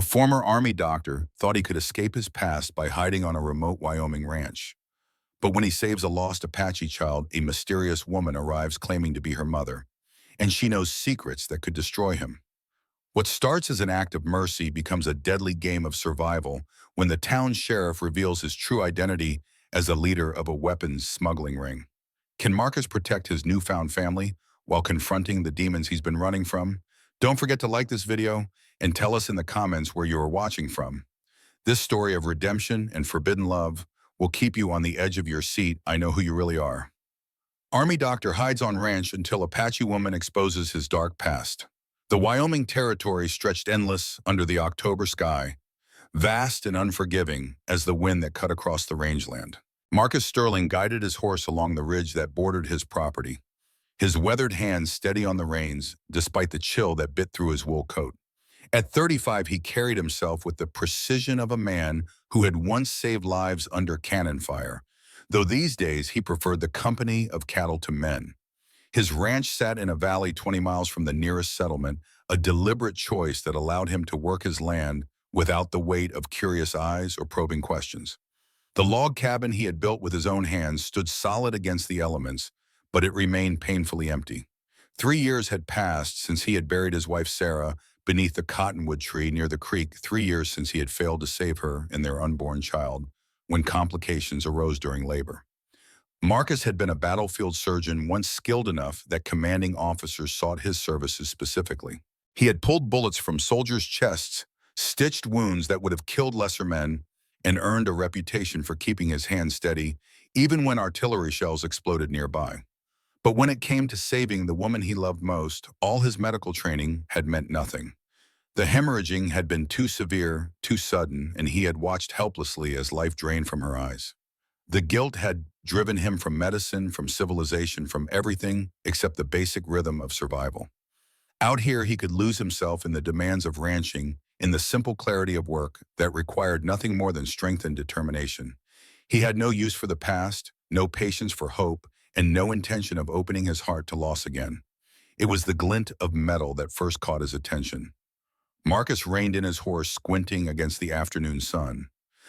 A former Army doctor thought he could escape his past by hiding on a remote Wyoming ranch. But when he saves a lost Apache child, a mysterious woman arrives claiming to be her mother, and she knows secrets that could destroy him. What starts as an act of mercy becomes a deadly game of survival when the town sheriff reveals his true identity as the leader of a weapons smuggling ring. Can Marcus protect his newfound family while confronting the demons he's been running from? Don't forget to like this video and tell us in the comments where you are watching from. This story of redemption and forbidden love will keep you on the edge of your seat. I know who you really are. Army doctor hides on ranch until Apache woman exposes his dark past. The Wyoming territory stretched endless under the October sky, vast and unforgiving as the wind that cut across the rangeland. Marcus Sterling guided his horse along the ridge that bordered his property, his weathered hands steady on the reins despite the chill that bit through his wool coat. At 35, he carried himself with the precision of a man who had once saved lives under cannon fire, though these days he preferred the company of cattle to men. His ranch sat in a valley 20 miles from the nearest settlement, a deliberate choice that allowed him to work his land without the weight of curious eyes or probing questions. The log cabin he had built with his own hands stood solid against the elements, but it remained painfully empty. 3 years had passed since he had buried his wife Sarah beneath the cottonwood tree near the creek, 3 years since he had failed to save her and their unborn child when complications arose during labor. Marcus had been a battlefield surgeon once skilled enough that commanding officers sought his services specifically. He had pulled bullets from soldiers' chests, stitched wounds that would have killed lesser men, and earned a reputation for keeping his hands steady even when artillery shells exploded nearby. But when it came to saving the woman he loved most, all his medical training had meant nothing. The hemorrhaging had been too severe, too sudden, and he had watched helplessly as life drained from her eyes. The guilt had driven him from medicine, from civilization, from everything except the basic rhythm of survival. Out here, he could lose himself in the demands of ranching, in the simple clarity of work that required nothing more than strength and determination. He had no use for the past, no patience for hope, and no intention of opening his heart to loss again. It was the glint of metal that first caught his attention. Marcus reined in his horse, squinting against the afternoon sun.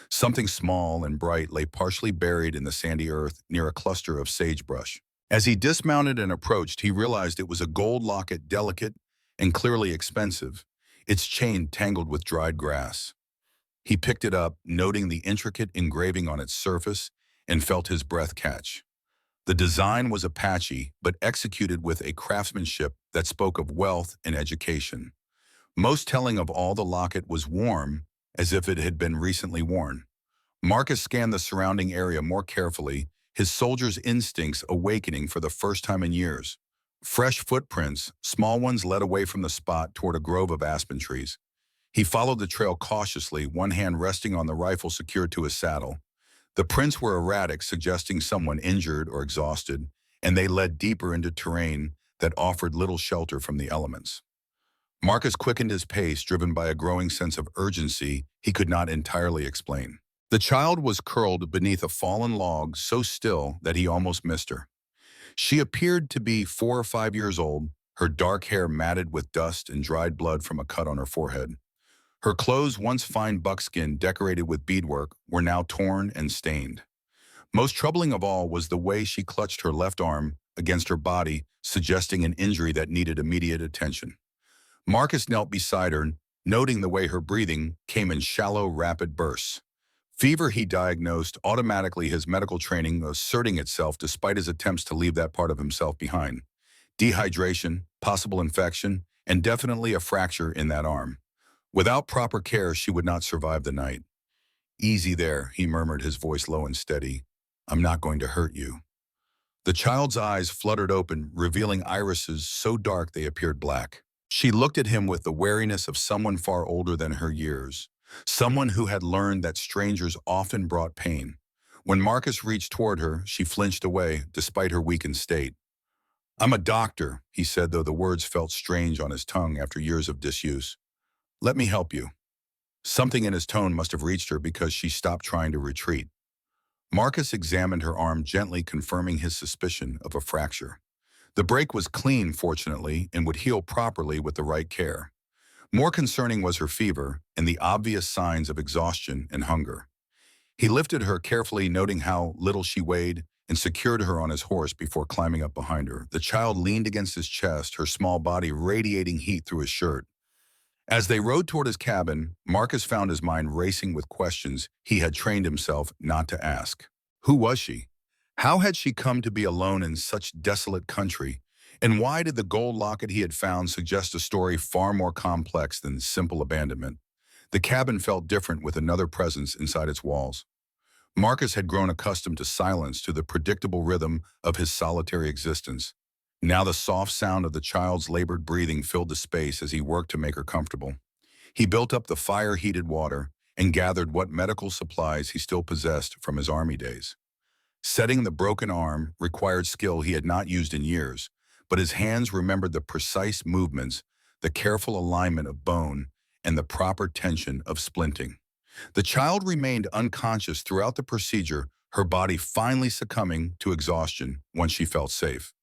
Something small and bright lay partially buried in the sandy earth near a cluster of sagebrush. As he dismounted and approached, he realized it was a gold locket, delicate and clearly expensive, its chain tangled with dried grass. He picked it up, noting the intricate engraving on its surface, and felt his breath catch. The design was Apache, but executed with a craftsmanship that spoke of wealth and education. Most telling of all, the locket was warm, as if it had been recently worn. Marcus scanned the surrounding area more carefully, his soldier's instincts awakening for the first time in years. Fresh footprints, small ones, led away from the spot toward a grove of aspen trees. He followed the trail cautiously, one hand resting on the rifle secured to his saddle. The prints were erratic, suggesting someone injured or exhausted, and they led deeper into terrain that offered little shelter from the elements. Marcus quickened his pace, driven by a growing sense of urgency he could not entirely explain. The child was curled beneath a fallen log, so still that he almost missed her. She appeared to be 4 or 5 years old, her dark hair matted with dust and dried blood from a cut on her forehead. Her clothes, once fine buckskin decorated with beadwork, were now torn and stained. Most troubling of all was the way she clutched her left arm against her body, suggesting an injury that needed immediate attention. Marcus knelt beside her, noting the way her breathing came in shallow, rapid bursts. Fever, he diagnosed, automatically, his medical training asserting itself despite his attempts to leave that part of himself behind. Dehydration, possible infection, and definitely a fracture in that arm. Without proper care, she would not survive the night. "Easy there," he murmured, his voice low and steady. "I'm not going to hurt you." The child's eyes fluttered open, revealing irises so dark they appeared black. She looked at him with the wariness of someone far older than her years, someone who had learned that strangers often brought pain. When Marcus reached toward her, she flinched away, despite her weakened state. "I'm a doctor," he said, though the words felt strange on his tongue after years of disuse. "Let me help you." Something in his tone must have reached her because she stopped trying to retreat. Marcus examined her arm gently, confirming his suspicion of a fracture. The break was clean, fortunately, and would heal properly with the right care. More concerning was her fever and the obvious signs of exhaustion and hunger. He lifted her carefully, noting how little she weighed, and secured her on his horse before climbing up behind her. The child leaned against his chest, her small body radiating heat through his shirt. As they rode toward his cabin, Marcus found his mind racing with questions he had trained himself not to ask. Who was she? How had she come to be alone in such desolate country? And why did the gold locket he had found suggest a story far more complex than simple abandonment? The cabin felt different with another presence inside its walls. Marcus had grown accustomed to silence, to the predictable rhythm of his solitary existence. Now the soft sound of the child's labored breathing filled the space as he worked to make her comfortable. He built up the fire-heated water and gathered what medical supplies he still possessed from his army days. Setting the broken arm required skill he had not used in years, but his hands remembered the precise movements, the careful alignment of bone, and the proper tension of splinting. The child remained unconscious throughout the procedure, her body finally succumbing to exhaustion once she felt safe.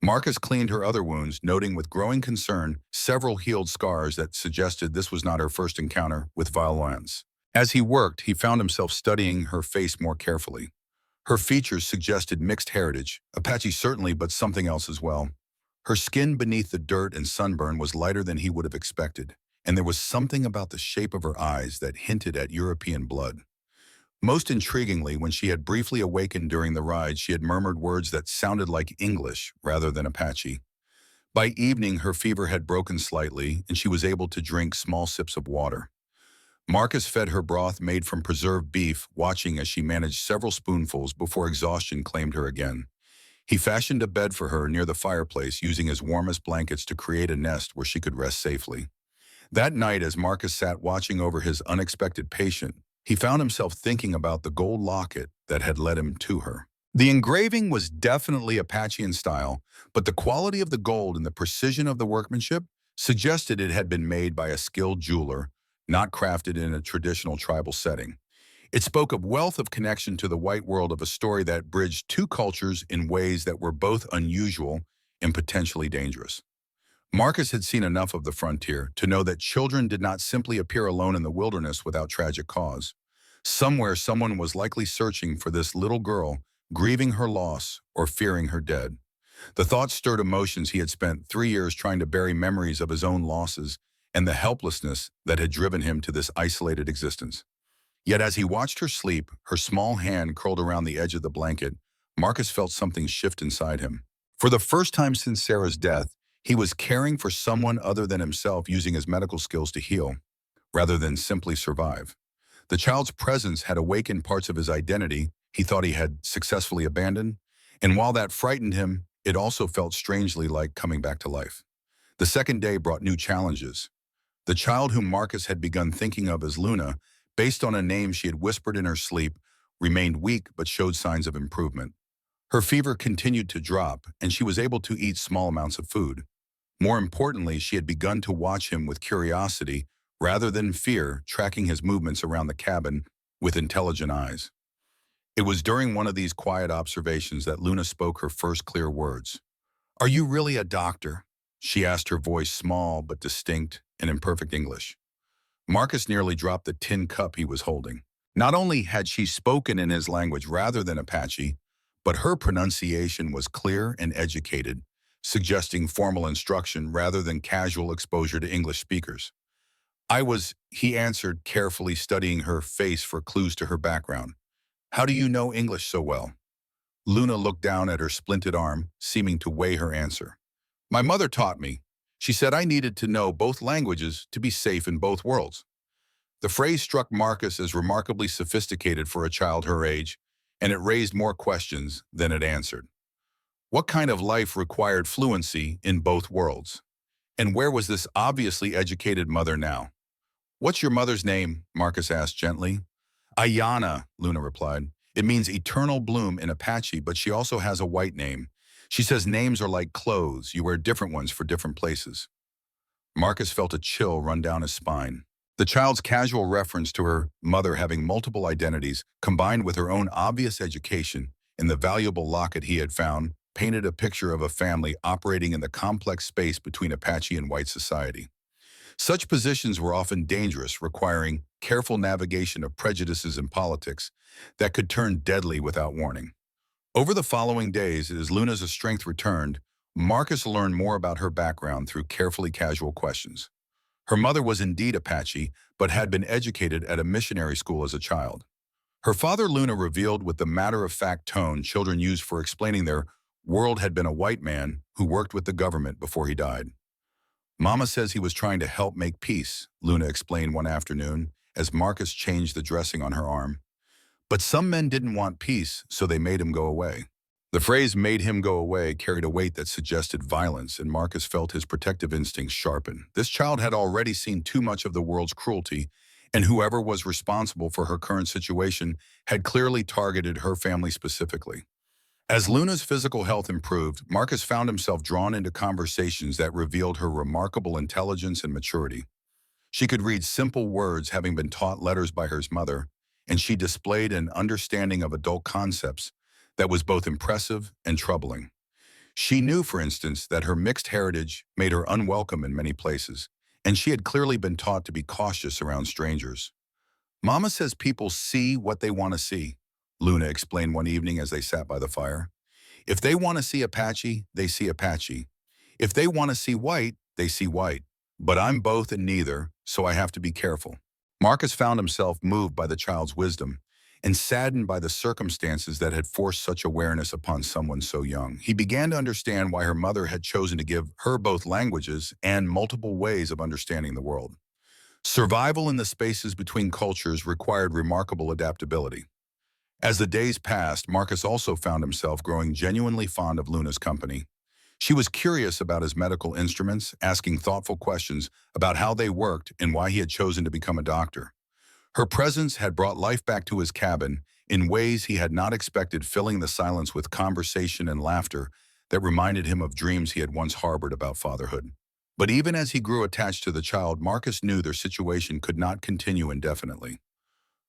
Marcus cleaned her other wounds, noting with growing concern several healed scars that suggested this was not her first encounter with violence. As he worked, he found himself studying her face more carefully. Her features suggested mixed heritage, Apache certainly, but something else as well. Her skin beneath the dirt and sunburn was lighter than he would have expected, and there was something about the shape of her eyes that hinted at European blood. Most intriguingly, when she had briefly awakened during the ride, she had murmured words that sounded like English rather than Apache. By evening, her fever had broken slightly, and she was able to drink small sips of water. Marcus fed her broth made from preserved beef, watching as she managed several spoonfuls before exhaustion claimed her again. He fashioned a bed for her near the fireplace, using his warmest blankets to create a nest where she could rest safely. That night, as Marcus sat watching over his unexpected patient, he found himself thinking about the gold locket that had led him to her. The engraving was definitely Apache in style, but the quality of the gold and the precision of the workmanship suggested it had been made by a skilled jeweler, not crafted in a traditional tribal setting. It spoke of wealth of connection to the white world, of a story that bridged two cultures in ways that were both unusual and potentially dangerous. Marcus had seen enough of the frontier to know that children did not simply appear alone in the wilderness without tragic cause. Somewhere, someone was likely searching for this little girl, grieving her loss or fearing her dead. The thought stirred emotions he had spent 3 years trying to bury, memories of his own losses and the helplessness that had driven him to this isolated existence. Yet as he watched her sleep, her small hand curled around the edge of the blanket, Marcus felt something shift inside him. For the first time since Sarah's death, he was caring for someone other than himself, using his medical skills to heal, rather than simply survive. The child's presence had awakened parts of his identity he thought he had successfully abandoned, and while that frightened him, it also felt strangely like coming back to life. The second day brought new challenges. The child whom Marcus had begun thinking of as Luna, based on a name she had whispered in her sleep, remained weak but showed signs of improvement. Her fever continued to drop, and she was able to eat small amounts of food. More importantly, she had begun to watch him with curiosity rather than fear, tracking his movements around the cabin with intelligent eyes. It was during one of these quiet observations that Luna spoke her first clear words. "Are you really a doctor?" she asked, her voice small but distinct and in perfect English. Marcus nearly dropped the tin cup he was holding. Not only had she spoken in his language rather than Apache, but her pronunciation was clear and educated, suggesting formal instruction rather than casual exposure to English speakers. He answered, carefully studying her face for clues to her background. "How do you know English so well?" Luna looked down at her splinted arm, seeming to weigh her answer. "My mother taught me. She said I needed to know both languages to be safe in both worlds." The phrase struck Marcus as remarkably sophisticated for a child her age, and it raised more questions than it answered. What kind of life required fluency in both worlds? And where was this obviously educated mother now? "What's your mother's name?" Marcus asked gently. "Ayana," Luna replied. "It means eternal bloom in Apache, but she also has a white name. She says names are like clothes. You wear different ones for different places." Marcus felt a chill run down his spine. The child's casual reference to her mother having multiple identities, combined with her own obvious education and the valuable locket he had found, painted a picture of a family operating in the complex space between Apache and white society. Such positions were often dangerous, requiring careful navigation of prejudices and politics that could turn deadly without warning. Over the following days, as Luna's strength returned, Marcus learned more about her background through carefully casual questions. Her mother was indeed Apache, but had been educated at a missionary school as a child. Her father, Luna, revealed with the matter-of-fact tone children use for explaining their world, had been a white man who worked with the government before he died. Mama says he was trying to help make peace, Luna explained one afternoon as Marcus changed the dressing on her arm. But some men didn't want peace, so they made him go away. The phrase "made him go away" carried a weight that suggested violence, and Marcus felt his protective instincts sharpen. This child had already seen too much of the world's cruelty, and whoever was responsible for her current situation had clearly targeted her family specifically. As Luna's physical health improved, Marcus found himself drawn into conversations that revealed her remarkable intelligence and maturity. She could read simple words, having been taught letters by her mother, and she displayed an understanding of adult concepts that was both impressive and troubling. She knew, for instance, that her mixed heritage made her unwelcome in many places, and she had clearly been taught to be cautious around strangers. Mama says people see what they want to see, Luna explained one evening as they sat by the fire. If they want to see Apache, they see Apache. If they want to see white, they see white. But I'm both and neither, so I have to be careful. Marcus found himself moved by the child's wisdom and saddened by the circumstances that had forced such awareness upon someone so young. He began to understand why her mother had chosen to give her both languages and multiple ways of understanding the world. Survival in the spaces between cultures required remarkable adaptability. As the days passed, Marcus also found himself growing genuinely fond of Luna's company. She was curious about his medical instruments, asking thoughtful questions about how they worked and why he had chosen to become a doctor. Her presence had brought life back to his cabin in ways he had not expected, filling the silence with conversation and laughter that reminded him of dreams he had once harbored about fatherhood. But even as he grew attached to the child, Marcus knew their situation could not continue indefinitely.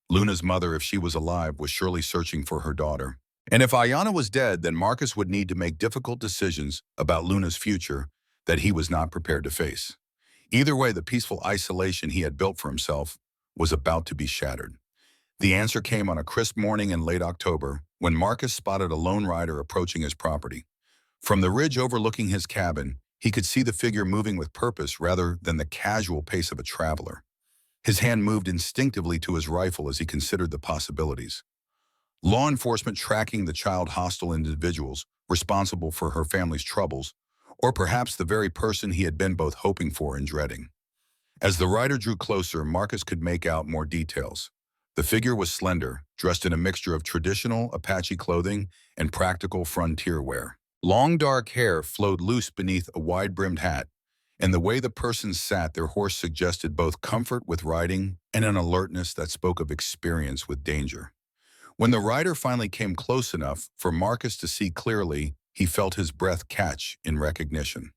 Luna's mother, if she was alive, was surely searching for her daughter. And if Ayana was dead, then Marcus would need to make difficult decisions about Luna's future that he was not prepared to face. Either way, the peaceful isolation he had built for himself was about to be shattered. The answer came on a crisp morning in late October when Marcus spotted a lone rider approaching his property. From the ridge overlooking his cabin, he could see the figure moving with purpose rather than the casual pace of a traveler. His hand moved instinctively to his rifle as he considered the possibilities. Law enforcement tracking the child, hostile individuals responsible for her family's troubles, or perhaps the very person he had been both hoping for and dreading. As the rider drew closer, Marcus could make out more details. The figure was slender, dressed in a mixture of traditional Apache clothing and practical frontier wear. Long dark hair flowed loose beneath a wide-brimmed hat, and the way the person sat their horse suggested both comfort with riding and an alertness that spoke of experience with danger. When the rider finally came close enough for Marcus to see clearly, he felt his breath catch in recognition.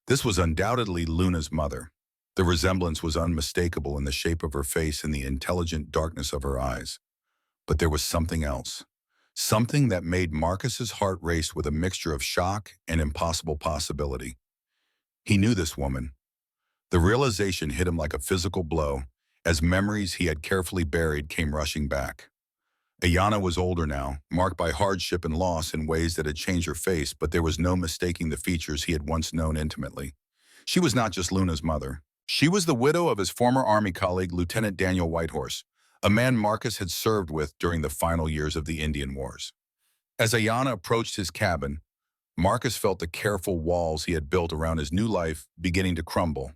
This was undoubtedly Luna's mother. The resemblance was unmistakable in the shape of her face and the intelligent darkness of her eyes. But there was something else. Something that made Marcus's heart race with a mixture of shock and impossible possibility. He knew this woman. The realization hit him like a physical blow as memories he had carefully buried came rushing back. Ayana was older now, marked by hardship and loss in ways that had changed her face, but there was no mistaking the features he had once known intimately. She was not just Luna's mother. She was the widow of his former Army colleague, Lieutenant Daniel Whitehorse, a man Marcus had served with during the final years of the Indian Wars. As Ayana approached his cabin, Marcus felt the careful walls he had built around his new life beginning to crumble.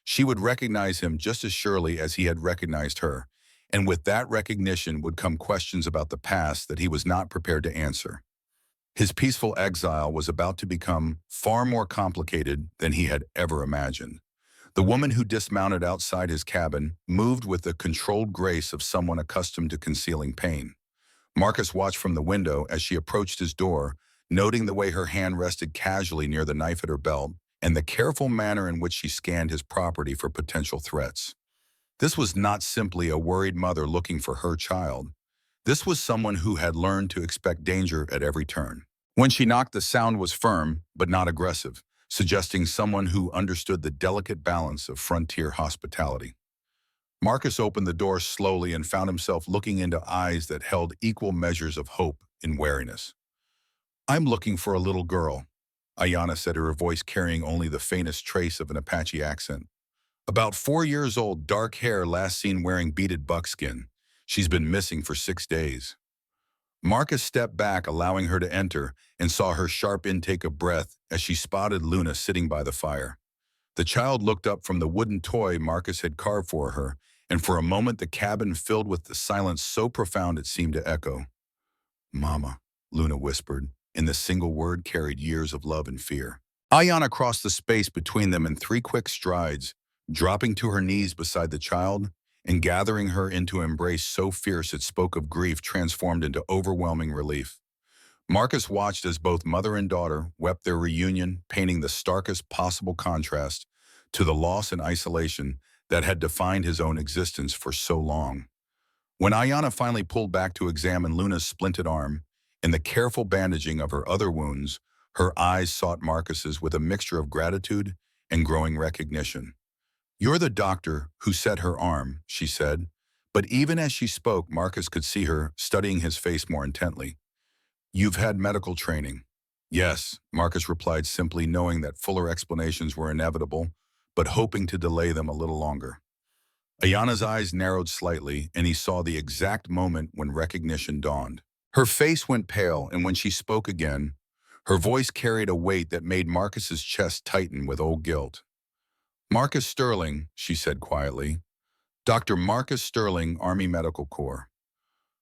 She would recognize him just as surely as he had recognized her, and with that recognition would come questions about the past that he was not prepared to answer. His peaceful exile was about to become far more complicated than he had ever imagined. The woman who dismounted outside his cabin moved with the controlled grace of someone accustomed to concealing pain. Marcus watched from the window as she approached his door, noting the way her hand rested casually near the knife at her belt and the careful manner in which she scanned his property for potential threats. This was not simply a worried mother looking for her child. This was someone who had learned to expect danger at every turn. When she knocked, the sound was firm, but not aggressive, suggesting someone who understood the delicate balance of frontier hospitality. Marcus opened the door slowly and found himself looking into eyes that held equal measures of hope and wariness. "I'm looking for a little girl," Ayanna said, her voice carrying only the faintest trace of an Apache accent. "About 4 years old, dark hair, last seen wearing beaded buckskin. She's been missing for 6 days." Marcus stepped back, allowing her to enter, and saw her sharp intake of breath as she spotted Luna sitting by the fire. The child looked up from the wooden toy Marcus had carved for her, and for a moment the cabin filled with the silence so profound it seemed to echo. "Mama," Luna whispered, and the single word carried years of love and fear. Ayanna crossed the space between them in 3 quick strides, dropping to her knees beside the child and gathering her into an embrace so fierce it spoke of grief transformed into overwhelming relief. Marcus watched as both mother and daughter wept their reunion, painting the starkest possible contrast to the loss and isolation that had defined his own existence for so long. When Ayanna finally pulled back to examine Luna's splinted arm and the careful bandaging of her other wounds, her eyes sought Marcus's with a mixture of gratitude and growing recognition. "You're the doctor who set her arm," she said, but even as she spoke, Marcus could see her studying his face more intently. "You've had medical training." "Yes," Marcus replied simply, knowing that fuller explanations were inevitable, but hoping to delay them a little longer. Ayanna's eyes narrowed slightly, and he saw the exact moment when recognition dawned. Her face went pale, and when she spoke again, her voice carried a weight that made Marcus's chest tighten with old guilt. "Marcus Sterling," she said quietly. "Dr. Marcus Sterling, Army Medical Corps."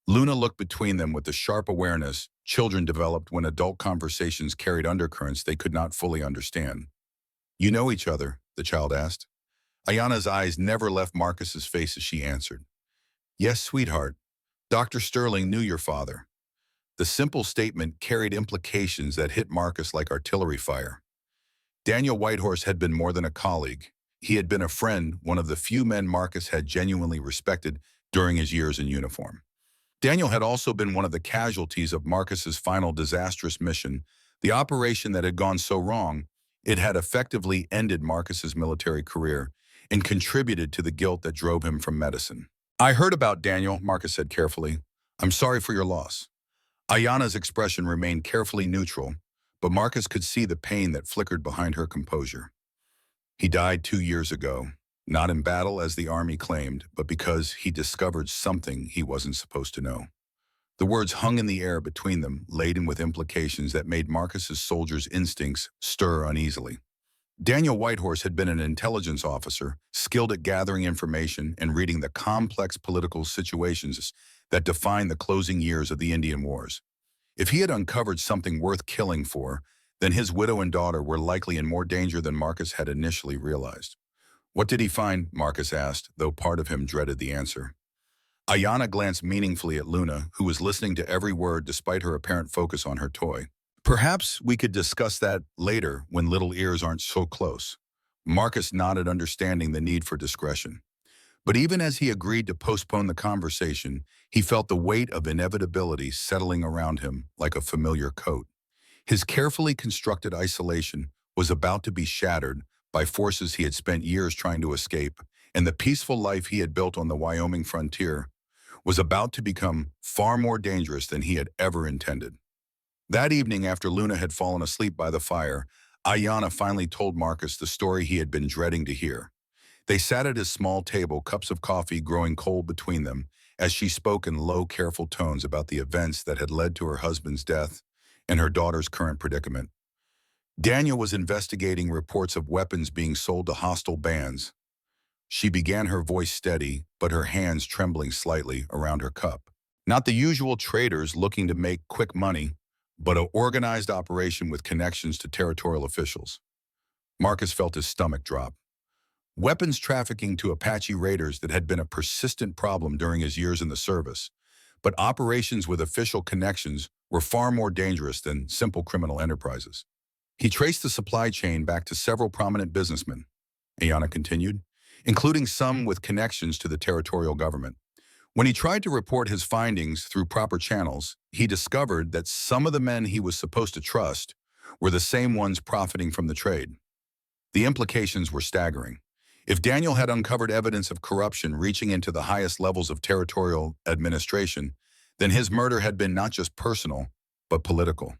Luna looked between them with the sharp awareness children developed when adult conversations carried undercurrents they could not fully understand. "You know each other?" the child asked. Ayanna's eyes never left Marcus's face as she answered. "Yes, sweetheart. Dr. Sterling knew your father." The simple statement carried implications that hit Marcus like artillery fire. Daniel Whitehorse had been more than a colleague. He had been a friend, one of the few men Marcus had genuinely respected during his years in uniform. Daniel had also been one of the casualties of Marcus's final disastrous mission, the operation that had gone so wrong, it had effectively ended Marcus's military career and contributed to the guilt that drove him from medicine. "I heard about Daniel," Marcus said carefully. "I'm sorry for your loss." Ayanna's expression remained carefully neutral, but Marcus could see the pain that flickered behind her composure. "He died 2 years ago, not in battle as the Army claimed, but because he discovered something he wasn't supposed to know." The words hung in the air between them, laden with implications that made Marcus's soldiers' instincts stir uneasily. Daniel Whitehorse had been an intelligence officer, skilled at gathering information and reading the complex political situations that defined the closing years of the Indian Wars. If he had uncovered something worth killing for, then his widow and daughter were likely in more danger than Marcus had initially realized. "What did he find?" Marcus asked, though part of him dreaded the answer. Ayanna glanced meaningfully at Luna, who was listening to every word despite her apparent focus on her toy. "Perhaps we could discuss that later when little ears aren't so close." Marcus nodded, understanding the need for discretion. But even as he agreed to postpone the conversation, he felt the weight of inevitability settling around him like a familiar coat. His carefully constructed isolation was about to be shattered by forces he had spent years trying to escape, and the peaceful life he had built on the Wyoming frontier was about to become far more dangerous than he had ever intended. That evening, after Luna had fallen asleep by the fire, Ayanna finally told Marcus the story he had been dreading to hear. They sat at his small table, cups of coffee growing cold between them, as she spoke in low, careful tones about the events that had led to her husband's death and her daughter's current predicament. Daniel was investigating reports of weapons being sold to hostile bands. She began, her voice steady, but her hands trembling slightly around her cup. Not the usual traders looking to make quick money, but an organized operation with connections to territorial officials. Marcus felt his stomach drop. Weapons trafficking to Apache raiders that had been a persistent problem during his years in the service, but operations with official connections were far more dangerous than simple criminal enterprises. He traced the supply chain back to several prominent businessmen, Ayanna continued, including some with connections to the territorial government. When he tried to report his findings through proper channels, he discovered that some of the men he was supposed to trust were the same ones profiting from the trade. The implications were staggering. If Daniel had uncovered evidence of corruption reaching into the highest levels of territorial administration, then his murder had been not just personal, but political.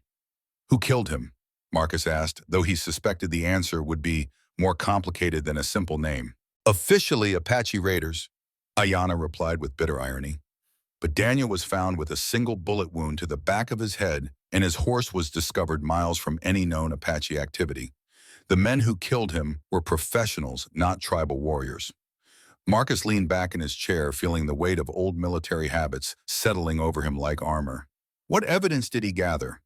Who killed him? Marcus asked, though he suspected the answer would be more complicated than a simple name. Officially Apache raiders, Ayanna replied with bitter irony. But Daniel was found with a single bullet wound to the back of his head, and his horse was discovered miles from any known Apache activity. The men who killed him were professionals, not tribal warriors. Marcus leaned back in his chair, feeling the weight of old military habits settling over him like armor. What evidence did he gather?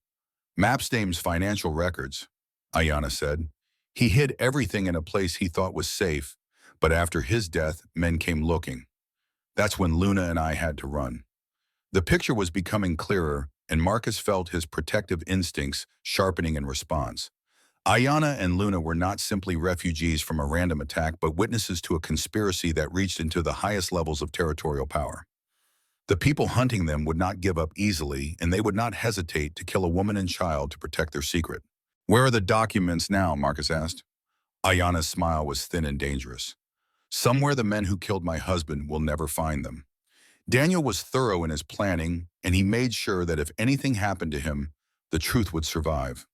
Mapsdame's financial records, Ayanna said. He hid everything in a place he thought was safe, but after his death, men came looking. That's when Luna and I had to run. The picture was becoming clearer, and Marcus felt his protective instincts sharpening in response. Ayanna and Luna were not simply refugees from a random attack, but witnesses to a conspiracy that reached into the highest levels of territorial power. The people hunting them would not give up easily, and they would not hesitate to kill a woman and child to protect their secret. Where are the documents now? Marcus asked. Ayanna's smile was thin and dangerous. Somewhere the men who killed my husband will never find them. Daniel was thorough in his planning, and he made sure that if anything happened to him, the truth would survive.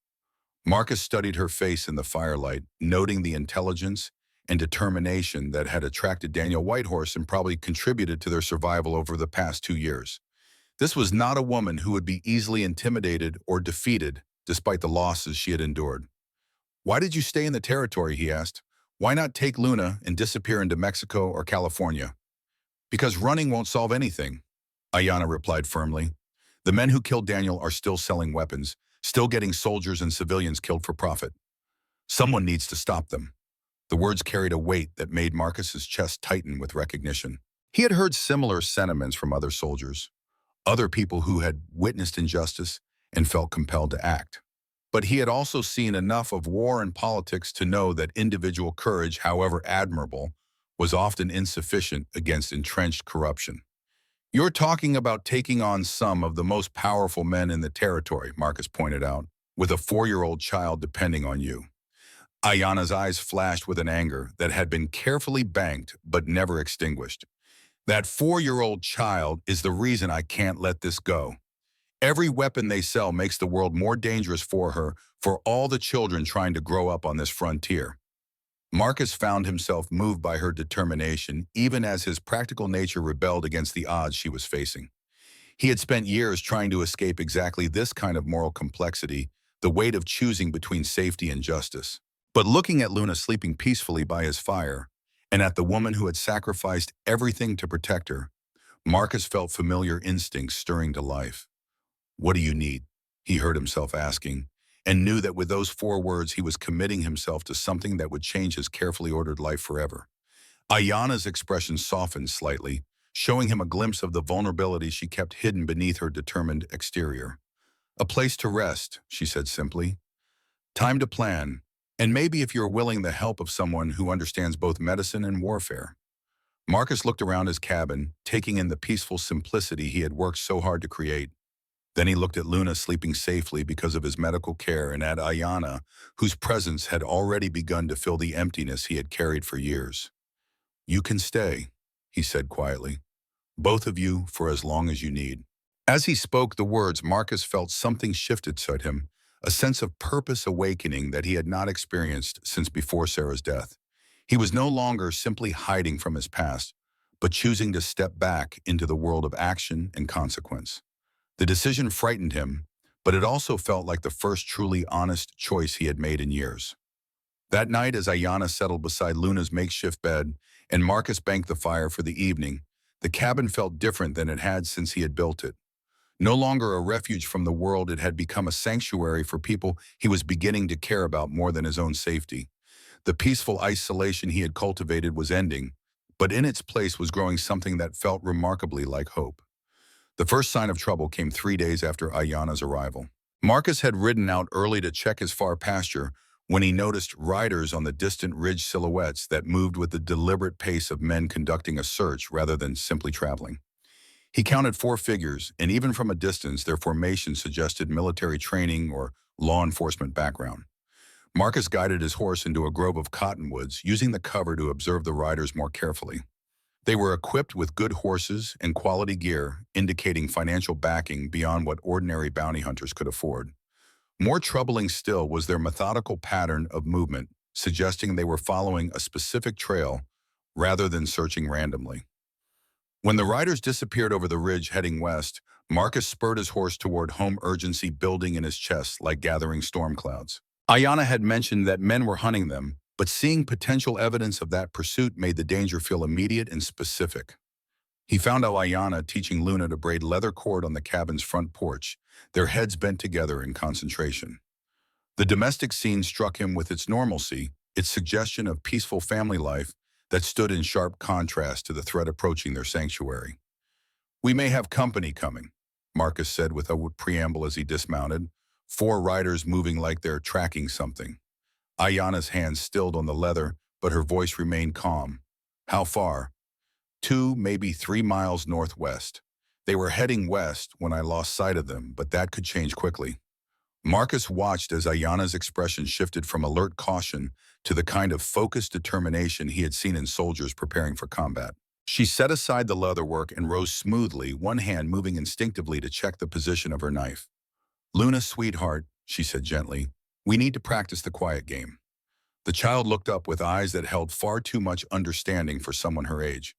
Marcus studied her face in the firelight, noting the intelligence and determination that had attracted Daniel Whitehorse and probably contributed to their survival over the past 2 years. This was not a woman who would be easily intimidated or defeated, despite the losses she had endured. Why did you stay in the territory? He asked. Why not take Luna and disappear into Mexico or California? Because running won't solve anything, Ayanna replied firmly. The men who killed Daniel are still selling weapons, still getting soldiers and civilians killed for profit. Someone needs to stop them. The words carried a weight that made Marcus's chest tighten with recognition. He had heard similar sentiments from other soldiers, other people who had witnessed injustice and felt compelled to act. But he had also seen enough of war and politics to know that individual courage, however admirable, was often insufficient against entrenched corruption. You're talking about taking on some of the most powerful men in the territory, Marcus pointed out, with a 4-year-old child depending on you. Ayanna's eyes flashed with an anger that had been carefully banked but never extinguished. That 4-year-old child is the reason I can't let this go. Every weapon they sell makes the world more dangerous for her, for all the children trying to grow up on this frontier. Marcus found himself moved by her determination, even as his practical nature rebelled against the odds she was facing. He had spent years trying to escape exactly this kind of moral complexity, the weight of choosing between safety and justice. But looking at Luna sleeping peacefully by his fire, and at the woman who had sacrificed everything to protect her, Marcus felt familiar instincts stirring to life. What do you need? He heard himself asking, and knew that with those 4 words he was committing himself to something that would change his carefully ordered life forever. Ayanna's expression softened slightly, showing him a glimpse of the vulnerability she kept hidden beneath her determined exterior. A place to rest, she said simply. Time to plan, and maybe if you're willing the help of someone who understands both medicine and warfare. Marcus looked around his cabin, taking in the peaceful simplicity he had worked so hard to create. Then he looked at Luna sleeping safely because of his medical care, and at Ayanna, whose presence had already begun to fill the emptiness he had carried for years. You can stay, he said quietly. Both of you for as long as you need. As he spoke the words, Marcus felt something shift inside him, a sense of purpose awakening that he had not experienced since before Sarah's death. He was no longer simply hiding from his past, but choosing to step back into the world of action and consequence. The decision frightened him, but it also felt like the first truly honest choice he had made in years. That night, as Ayanna settled beside Luna's makeshift bed and Marcus banked the fire for the evening, the cabin felt different than it had since he had built it. No longer a refuge from the world, it had become a sanctuary for people he was beginning to care about more than his own safety. The peaceful isolation he had cultivated was ending, but in its place was growing something that felt remarkably like hope. The first sign of trouble came 3 days after Ayanna's arrival. Marcus had ridden out early to check his far pasture when he noticed riders on the distant ridge silhouettes that moved with the deliberate pace of men conducting a search rather than simply traveling. He counted 4 figures, and even from a distance their formation suggested military training or law enforcement background. Marcus guided his horse into a grove of cottonwoods, using the cover to observe the riders more carefully. They were equipped with good horses and quality gear, indicating financial backing beyond what ordinary bounty hunters could afford. More troubling still was their methodical pattern of movement, suggesting they were following a specific trail rather than searching randomly. When the riders disappeared over the ridge heading west, Marcus spurred his horse toward home, urgency building in his chest like gathering storm clouds. Ayanna had mentioned that men were hunting them, but seeing potential evidence of that pursuit made the danger feel immediate and specific. He found Ayanna teaching Luna to braid leather cord on the cabin's front porch, their heads bent together in concentration. The domestic scene struck him with its normalcy, its suggestion of peaceful family life that stood in sharp contrast to the threat approaching their sanctuary. "We may have company coming," Marcus said with a preamble as he dismounted, four riders moving like they're tracking something. Ayanna's hands stilled on the leather, but her voice remained calm. "How far?" 2, maybe 3 miles northwest. They were heading west when I lost sight of them, but that could change quickly. Marcus watched as Ayanna's expression shifted from alert caution to the kind of focused determination he had seen in soldiers preparing for combat. She set aside the leatherwork and rose smoothly, one hand moving instinctively to check the position of her knife. "Luna, sweetheart," she said gently, "we need to practice the quiet game." The child looked up with eyes that held far too much understanding for someone her age.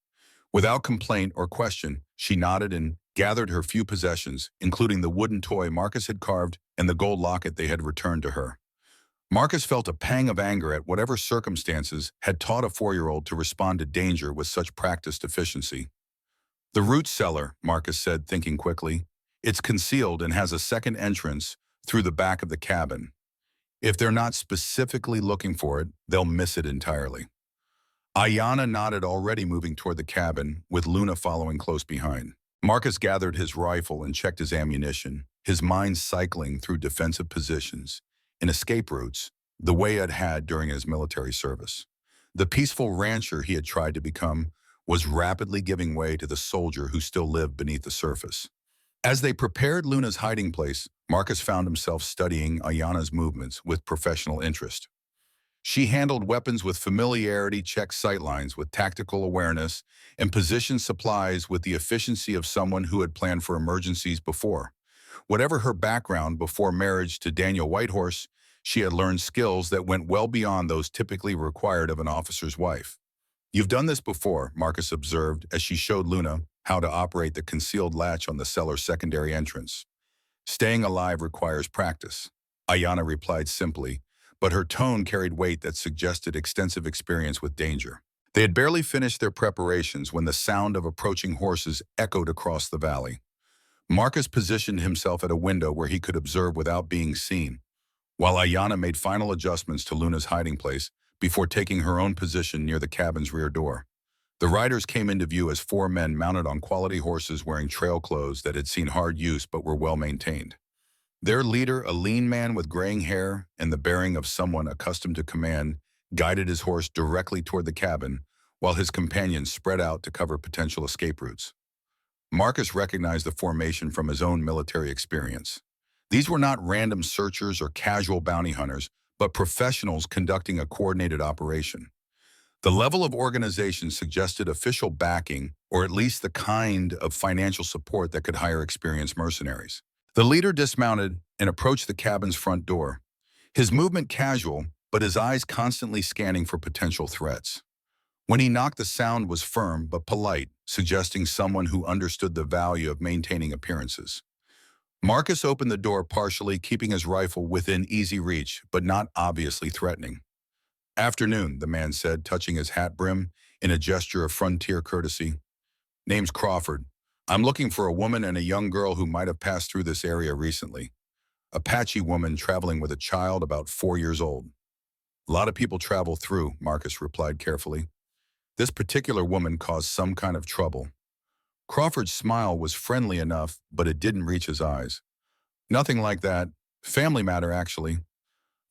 Without complaint or question, she nodded and gathered her few possessions, including the wooden toy Marcus had carved and the gold locket they had returned to her. Marcus felt a pang of anger at whatever circumstances had taught a 4-year-old to respond to danger with such practiced efficiency. "The root cellar," Marcus said, thinking quickly. "It's concealed and has a second entrance through the back of the cabin. If they're not specifically looking for it, they'll miss it entirely." Ayanna nodded, already moving toward the cabin, with Luna following close behind. Marcus gathered his rifle and checked his ammunition, his mind cycling through defensive positions and escape routes, the way it had during his military service. The peaceful rancher he had tried to become was rapidly giving way to the soldier who still lived beneath the surface. As they prepared Luna's hiding place, Marcus found himself studying Ayanna's movements with professional interest. She handled weapons with familiarity, checked sightlines with tactical awareness, and positioned supplies with the efficiency of someone who had planned for emergencies before. Whatever her background before marriage to Daniel Whitehorse, she had learned skills that went well beyond those typically required of an officer's wife. "You've done this before," Marcus observed as she showed Luna how to operate the concealed latch on the cellar's secondary entrance. "Staying alive requires practice," Ayanna replied simply, but her tone carried weight that suggested extensive experience with danger. They had barely finished their preparations when the sound of approaching horses echoed across the valley. Marcus positioned himself at a window where he could observe without being seen, while Ayanna made final adjustments to Luna's hiding place before taking her own position near the cabin's rear door. The riders came into view as 4 men mounted on quality horses wearing trail clothes that had seen hard use but were well maintained. Their leader, a lean man with graying hair and the bearing of someone accustomed to command, guided his horse directly toward the cabin, while his companions spread out to cover potential escape routes. Marcus recognized the formation from his own military experience. These were not random searchers or casual bounty hunters, but professionals conducting a coordinated operation. The level of organization suggested official backing, or at least the kind of financial support that could hire experienced mercenaries. The leader dismounted and approached the cabin's front door, his movement casual, but his eyes constantly scanning for potential threats. When he knocked, the sound was firm but polite, suggesting someone who understood the value of maintaining appearances. Marcus opened the door partially, keeping his rifle within easy reach, but not obviously threatening. "Afternoon," the man said, touching his hat brim in a gesture of frontier courtesy. "Name's Crawford. I'm looking for a woman and a young girl who might have passed through this area recently. Apache woman traveling with a child about 4 years old." "A lot of people travel through," Marcus replied carefully. "This particular woman caused some kind of trouble." Crawford's smile was friendly enough, but it didn't reach his eyes. "Nothing like that. Family matter, actually.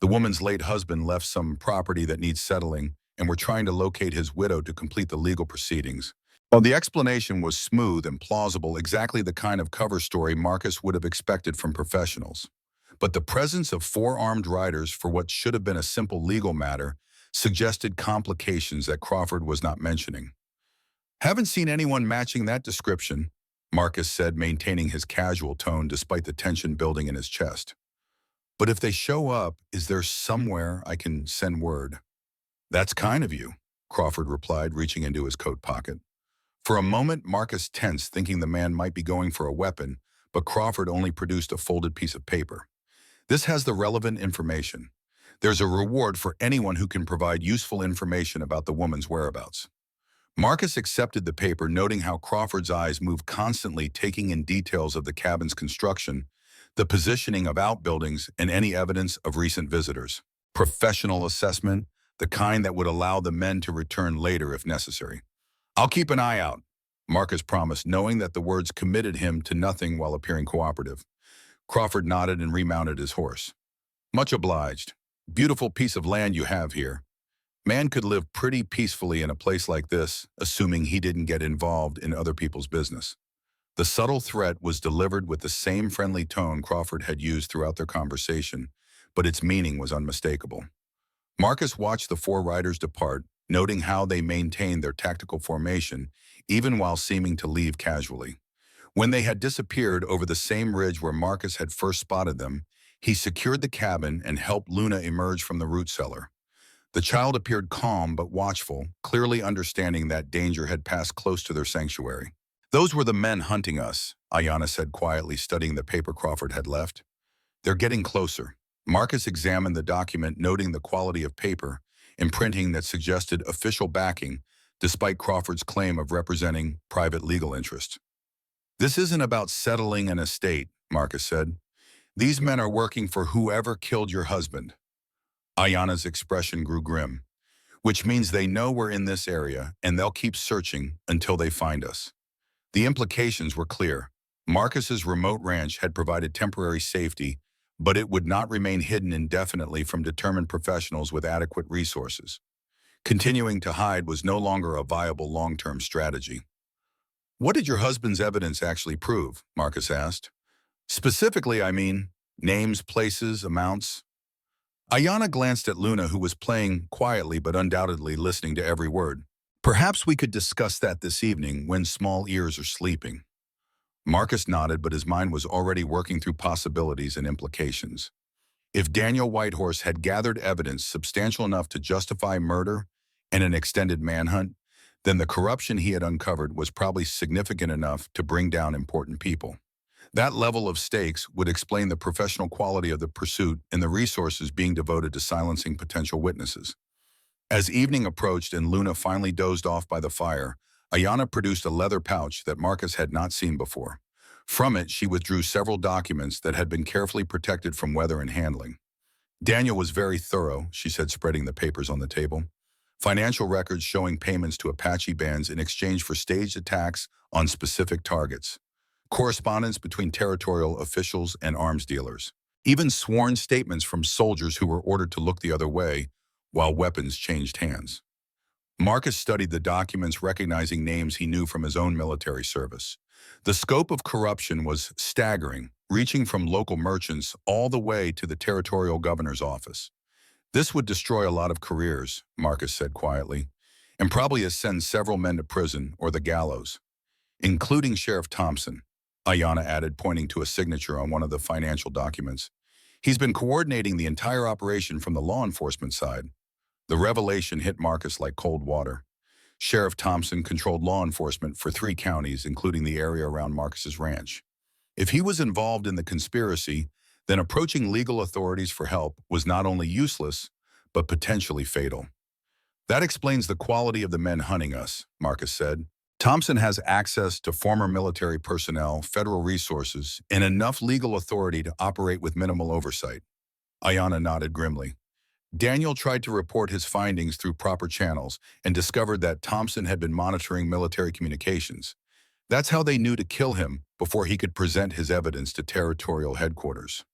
The woman's late husband left some property that needs settling, and we're trying to locate his widow to complete the legal proceedings." While the explanation was smooth and plausible, exactly the kind of cover story Marcus would have expected from professionals. but the presence of 4 armed riders for what should have been a simple legal matter suggested complications that Crawford was not mentioning. "Haven't seen anyone matching that description," Marcus said, maintaining his casual tone despite the tension building in his chest. "But if they show up, is there somewhere I can send word?" "That's kind of you," Crawford replied, reaching into his coat pocket. For a moment, Marcus tensed, thinking the man might be going for a weapon, but Crawford only produced a folded piece of paper. "This has the relevant information. There's a reward for anyone who can provide useful information about the woman's whereabouts." Marcus accepted the paper, noting how Crawford's eyes moved constantly, taking in details of the cabin's construction, the positioning of outbuildings, and any evidence of recent visitors. Professional assessment, the kind that would allow the men to return later if necessary. "I'll keep an eye out," Marcus promised, knowing that the words committed him to nothing while appearing cooperative. Crawford nodded and remounted his horse. "Much obliged. Beautiful piece of land you have here. Man could live pretty peacefully in a place like this, assuming he didn't get involved in other people's business." The subtle threat was delivered with the same friendly tone Crawford had used throughout their conversation, but its meaning was unmistakable. Marcus watched the 4 riders depart, noting how they maintained their tactical formation, even while seeming to leave casually. When they had disappeared over the same ridge where Marcus had first spotted them, he secured the cabin and helped Luna emerge from the root cellar. The child appeared calm but watchful, clearly understanding that danger had passed close to their sanctuary. "Those were the men hunting us," Ayanna said quietly, studying the paper Crawford had left. "They're getting closer." Marcus examined the document, noting the quality of paper and printing that suggested official backing, despite Crawford's claim of representing private legal interests. "This isn't about settling an estate," Marcus said. "These men are working for whoever killed your husband." Ayanna's expression grew grim. "Which means they know we're in this area, and they'll keep searching until they find us." The implications were clear. Marcus's remote ranch had provided temporary safety, but it would not remain hidden indefinitely from determined professionals with adequate resources. Continuing to hide was no longer a viable long-term strategy. "What did your husband's evidence actually prove?" Marcus asked. "Specifically, I mean, names, places, amounts." Ayanna glanced at Luna, who was playing quietly but undoubtedly listening to every word. "Perhaps we could discuss that this evening when small ears are sleeping." Marcus nodded, but his mind was already working through possibilities and implications. If Daniel Whitehorse had gathered evidence substantial enough to justify murder and an extended manhunt, then the corruption he had uncovered was probably significant enough to bring down important people. That level of stakes would explain the professional quality of the pursuit and the resources being devoted to silencing potential witnesses. As evening approached and Luna finally dozed off by the fire, Ayanna produced a leather pouch that Marcus had not seen before. From it, she withdrew several documents that had been carefully protected from weather and handling. "Daniel was very thorough," she said, spreading the papers on the table. "Financial records showing payments to Apache bands in exchange for staged attacks on specific targets. Correspondence between territorial officials and arms dealers. Even sworn statements from soldiers who were ordered to look the other way while weapons changed hands." Marcus studied the documents, recognizing names he knew from his own military service. The scope of corruption was staggering, reaching from local merchants all the way to the territorial governor's office. "This would destroy a lot of careers," Marcus said quietly, "and probably send several men to prison or the gallows, including Sheriff Thompson," Ayanna added, pointing to a signature on one of the financial documents. "He's been coordinating the entire operation from the law enforcement side." The revelation hit Marcus like cold water. Sheriff Thompson controlled law enforcement for 3 counties, including the area around Marcus's ranch. If he was involved in the conspiracy, then approaching legal authorities for help was not only useless, but potentially fatal. "That explains the quality of the men hunting us," Marcus said. "Thompson has access to former military personnel, federal resources, and enough legal authority to operate with minimal oversight." Ayanna nodded grimly. "Daniel tried to report his findings through proper channels and discovered that Thompson had been monitoring military communications. That's how they knew to kill him before he could present his evidence to territorial headquarters."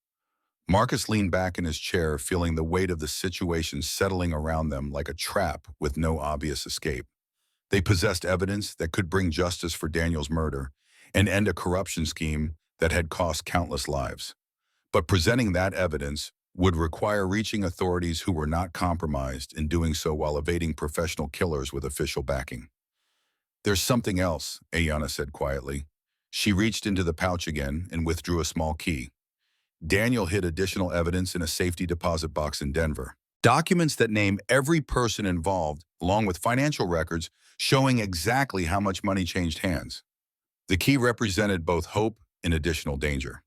Marcus leaned back in his chair, feeling the weight of the situation settling around them like a trap with no obvious escape. They possessed evidence that could bring justice for Daniel's murder and end a corruption scheme that had cost countless lives. But presenting that evidence would require reaching authorities who were not compromised and doing so while evading professional killers with official backing. "There's something else," Ayanna said quietly. She reached into the pouch again and withdrew a small key. Daniel hid additional evidence in a safety deposit box in Denver. Documents that name every person involved, along with financial records showing exactly how much money changed hands. The key represented both hope and additional danger.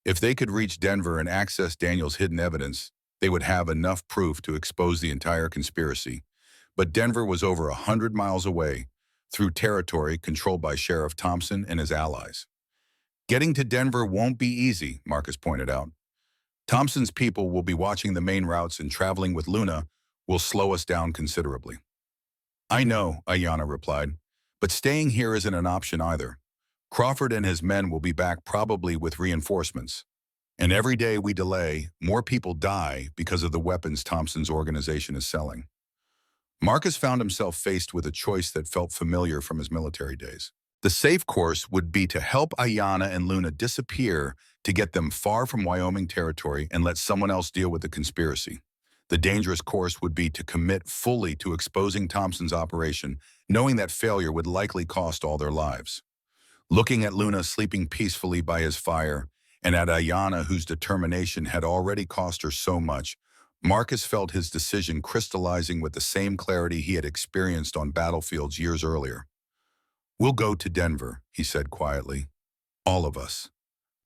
If they could reach Denver and access Daniel's hidden evidence, they would have enough proof to expose the entire conspiracy. But Denver was over 100 miles away, through territory controlled by Sheriff Thompson and his allies. "Getting to Denver won't be easy," Marcus pointed out. "Thompson's people will be watching the main routes, and traveling with Luna will slow us down considerably." "I know," Ayanna replied, "but staying here isn't an option either. Crawford and his men will be back, probably with reinforcements. And every day we delay, more people die because of the weapons Thompson's organization is selling." Marcus found himself faced with a choice that felt familiar from his military days. The safe course would be to help Ayanna and Luna disappear to get them far from Wyoming territory and let someone else deal with the conspiracy. The dangerous course would be to commit fully to exposing Thompson's operation, knowing that failure would likely cost all their lives. Looking at Luna sleeping peacefully by his fire, and at Ayanna, whose determination had already cost her so much, Marcus felt his decision crystallizing with the same clarity he had experienced on battlefields years earlier. "We'll go to Denver," he said quietly. "All of us."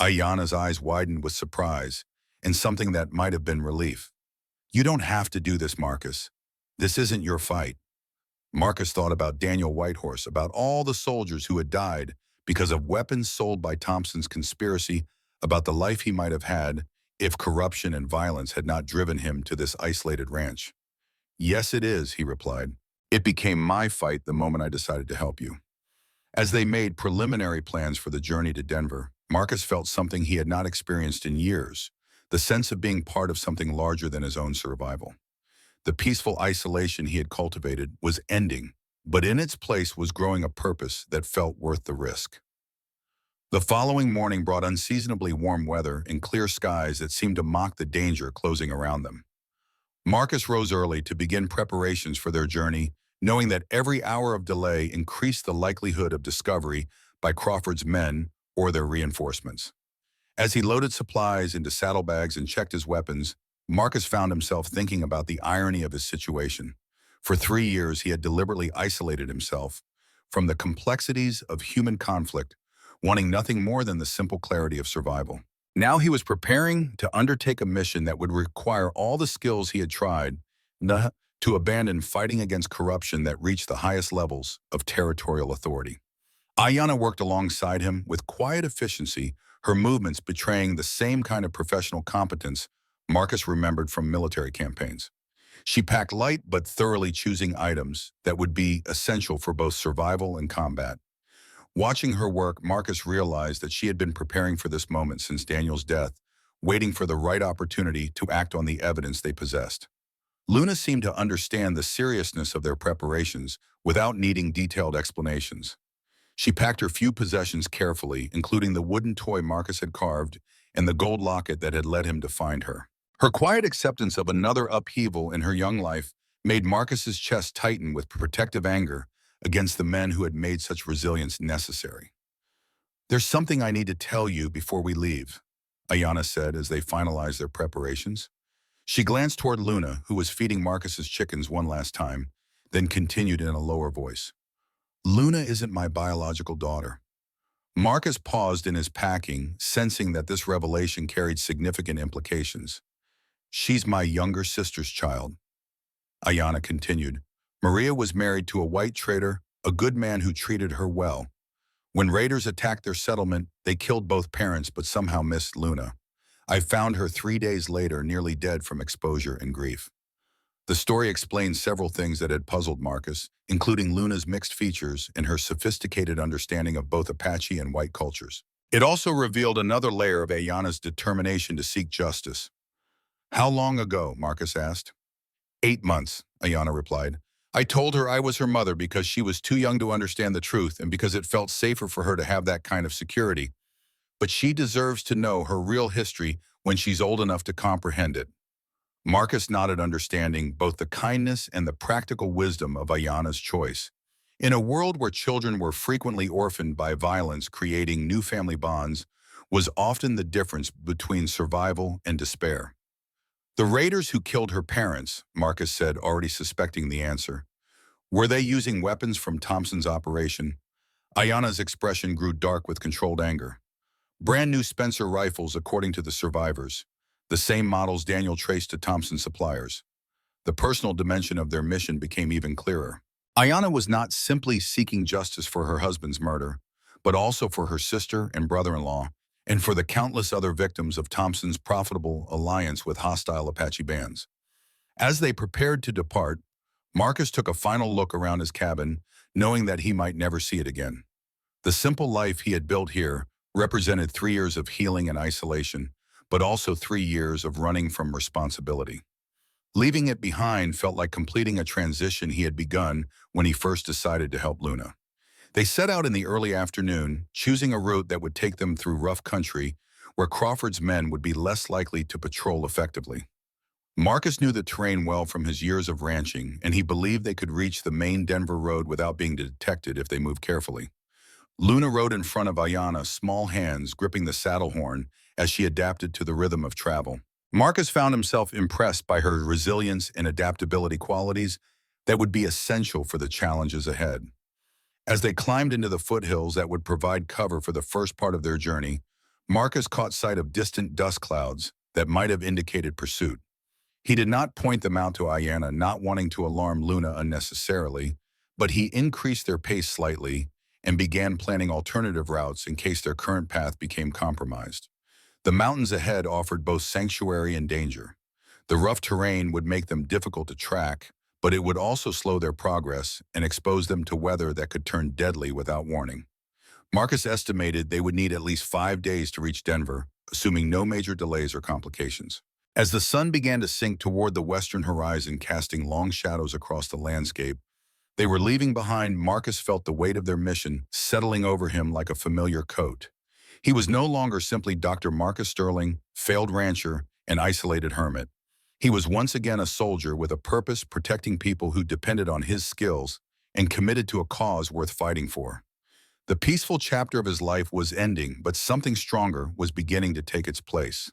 Ayanna's eyes widened with surprise, and something that might have been relief. "You don't have to do this, Marcus. This isn't your fight." Marcus thought about Daniel Whitehorse, about all the soldiers who had died because of weapons sold by Thompson's conspiracy, about the life he might have had if corruption and violence had not driven him to this isolated ranch. "Yes, it is," he replied. "It became my fight the moment I decided to help you." As they made preliminary plans for the journey to Denver, Marcus felt something he had not experienced in years, the sense of being part of something larger than his own survival. The peaceful isolation he had cultivated was ending, but in its place was growing a purpose that felt worth the risk. The following morning brought unseasonably warm weather and clear skies that seemed to mock the danger closing around them. Marcus rose early to begin preparations for their journey, knowing that every hour of delay increased the likelihood of discovery by Crawford's men or their reinforcements. As he loaded supplies into saddlebags and checked his weapons, Marcus found himself thinking about the irony of his situation. For 3 years, he had deliberately isolated himself from the complexities of human conflict, wanting nothing more than the simple clarity of survival. Now he was preparing to undertake a mission that would require all the skills he had tried to abandon, fighting against corruption that reached the highest levels of territorial authority. Ayanna worked alongside him with quiet efficiency, her movements betraying the same kind of professional competence Marcus remembered from military campaigns. She packed light but thoroughly, choosing items that would be essential for both survival and combat. Watching her work, Marcus realized that she had been preparing for this moment since Daniel's death, waiting for the right opportunity to act on the evidence they possessed. Luna seemed to understand the seriousness of their preparations without needing detailed explanations. She packed her few possessions carefully, including the wooden toy Marcus had carved and the gold locket that had led him to find her. Her quiet acceptance of another upheaval in her young life made Marcus's chest tighten with protective anger against the men who had made such resilience necessary. "There's something I need to tell you before we leave," Ayanna said as they finalized their preparations. She glanced toward Luna, who was feeding Marcus's chickens one last time, then continued in a lower voice. "Luna isn't my biological daughter." Marcus paused in his packing, sensing that this revelation carried significant implications. "She's my younger sister's child," Ayanna continued. "Maria was married to a white trader, a good man who treated her well. When raiders attacked their settlement, they killed both parents but somehow missed Luna. I found her 3 days later, nearly dead from exposure and grief." The story explained several things that had puzzled Marcus, including Luna's mixed features and her sophisticated understanding of both Apache and white cultures. It also revealed another layer of Ayanna's determination to seek justice. "How long ago?" Marcus asked. 8 months, Ayanna replied. "I told her I was her mother because she was too young to understand the truth and because it felt safer for her to have that kind of security. But she deserves to know her real history when she's old enough to comprehend it. Marcus nodded, understanding both the kindness and the practical wisdom of Ayana's choice. In a world where children were frequently orphaned by violence, creating new family bonds was often the difference between survival and despair. The raiders who killed her parents, Marcus said, already suspecting the answer. Were they using weapons from Thompson's operation? Ayana's expression grew dark with controlled anger. Brand new Spencer rifles, according to the survivors. The same models Daniel traced to Thompson's suppliers. The personal dimension of their mission became even clearer. Ayana was not simply seeking justice for her husband's murder, but also for her sister and brother-in-law, and for the countless other victims of Thompson's profitable alliance with hostile Apache bands. As they prepared to depart, Marcus took a final look around his cabin, knowing that he might never see it again. The simple life he had built here represented 3 years of healing and isolation, but also 3 years of running from responsibility. Leaving it behind felt like completing a transition he had begun when he first decided to help Luna. They set out in the early afternoon, choosing a route that would take them through rough country where Crawford's men would be less likely to patrol effectively. Marcus knew the terrain well from his years of ranching, and he believed they could reach the main Denver road without being detected if they moved carefully. Luna rode in front of Ayana, small hands gripping the saddle horn as she adapted to the rhythm of travel. Marcus found himself impressed by her resilience and adaptability, qualities that would be essential for the challenges ahead. As they climbed into the foothills that would provide cover for the first part of their journey, Marcus caught sight of distant dust clouds that might have indicated pursuit. He did not point them out to Ayana, not wanting to alarm Luna unnecessarily, but he increased their pace slightly and began planning alternative routes in case their current path became compromised. The mountains ahead offered both sanctuary and danger. The rough terrain would make them difficult to track, but it would also slow their progress and expose them to weather that could turn deadly without warning. Marcus estimated they would need at least 5 days to reach Denver, assuming no major delays or complications. As the sun began to sink toward the western horizon, casting long shadows across the landscape they were leaving behind, Marcus felt the weight of their mission settling over him like a familiar coat. He was no longer simply Dr. Marcus Sterling, failed rancher, and isolated hermit. He was once again a soldier with a purpose, protecting people who depended on his skills and committed to a cause worth fighting for. The peaceful chapter of his life was ending, but something stronger was beginning to take its place.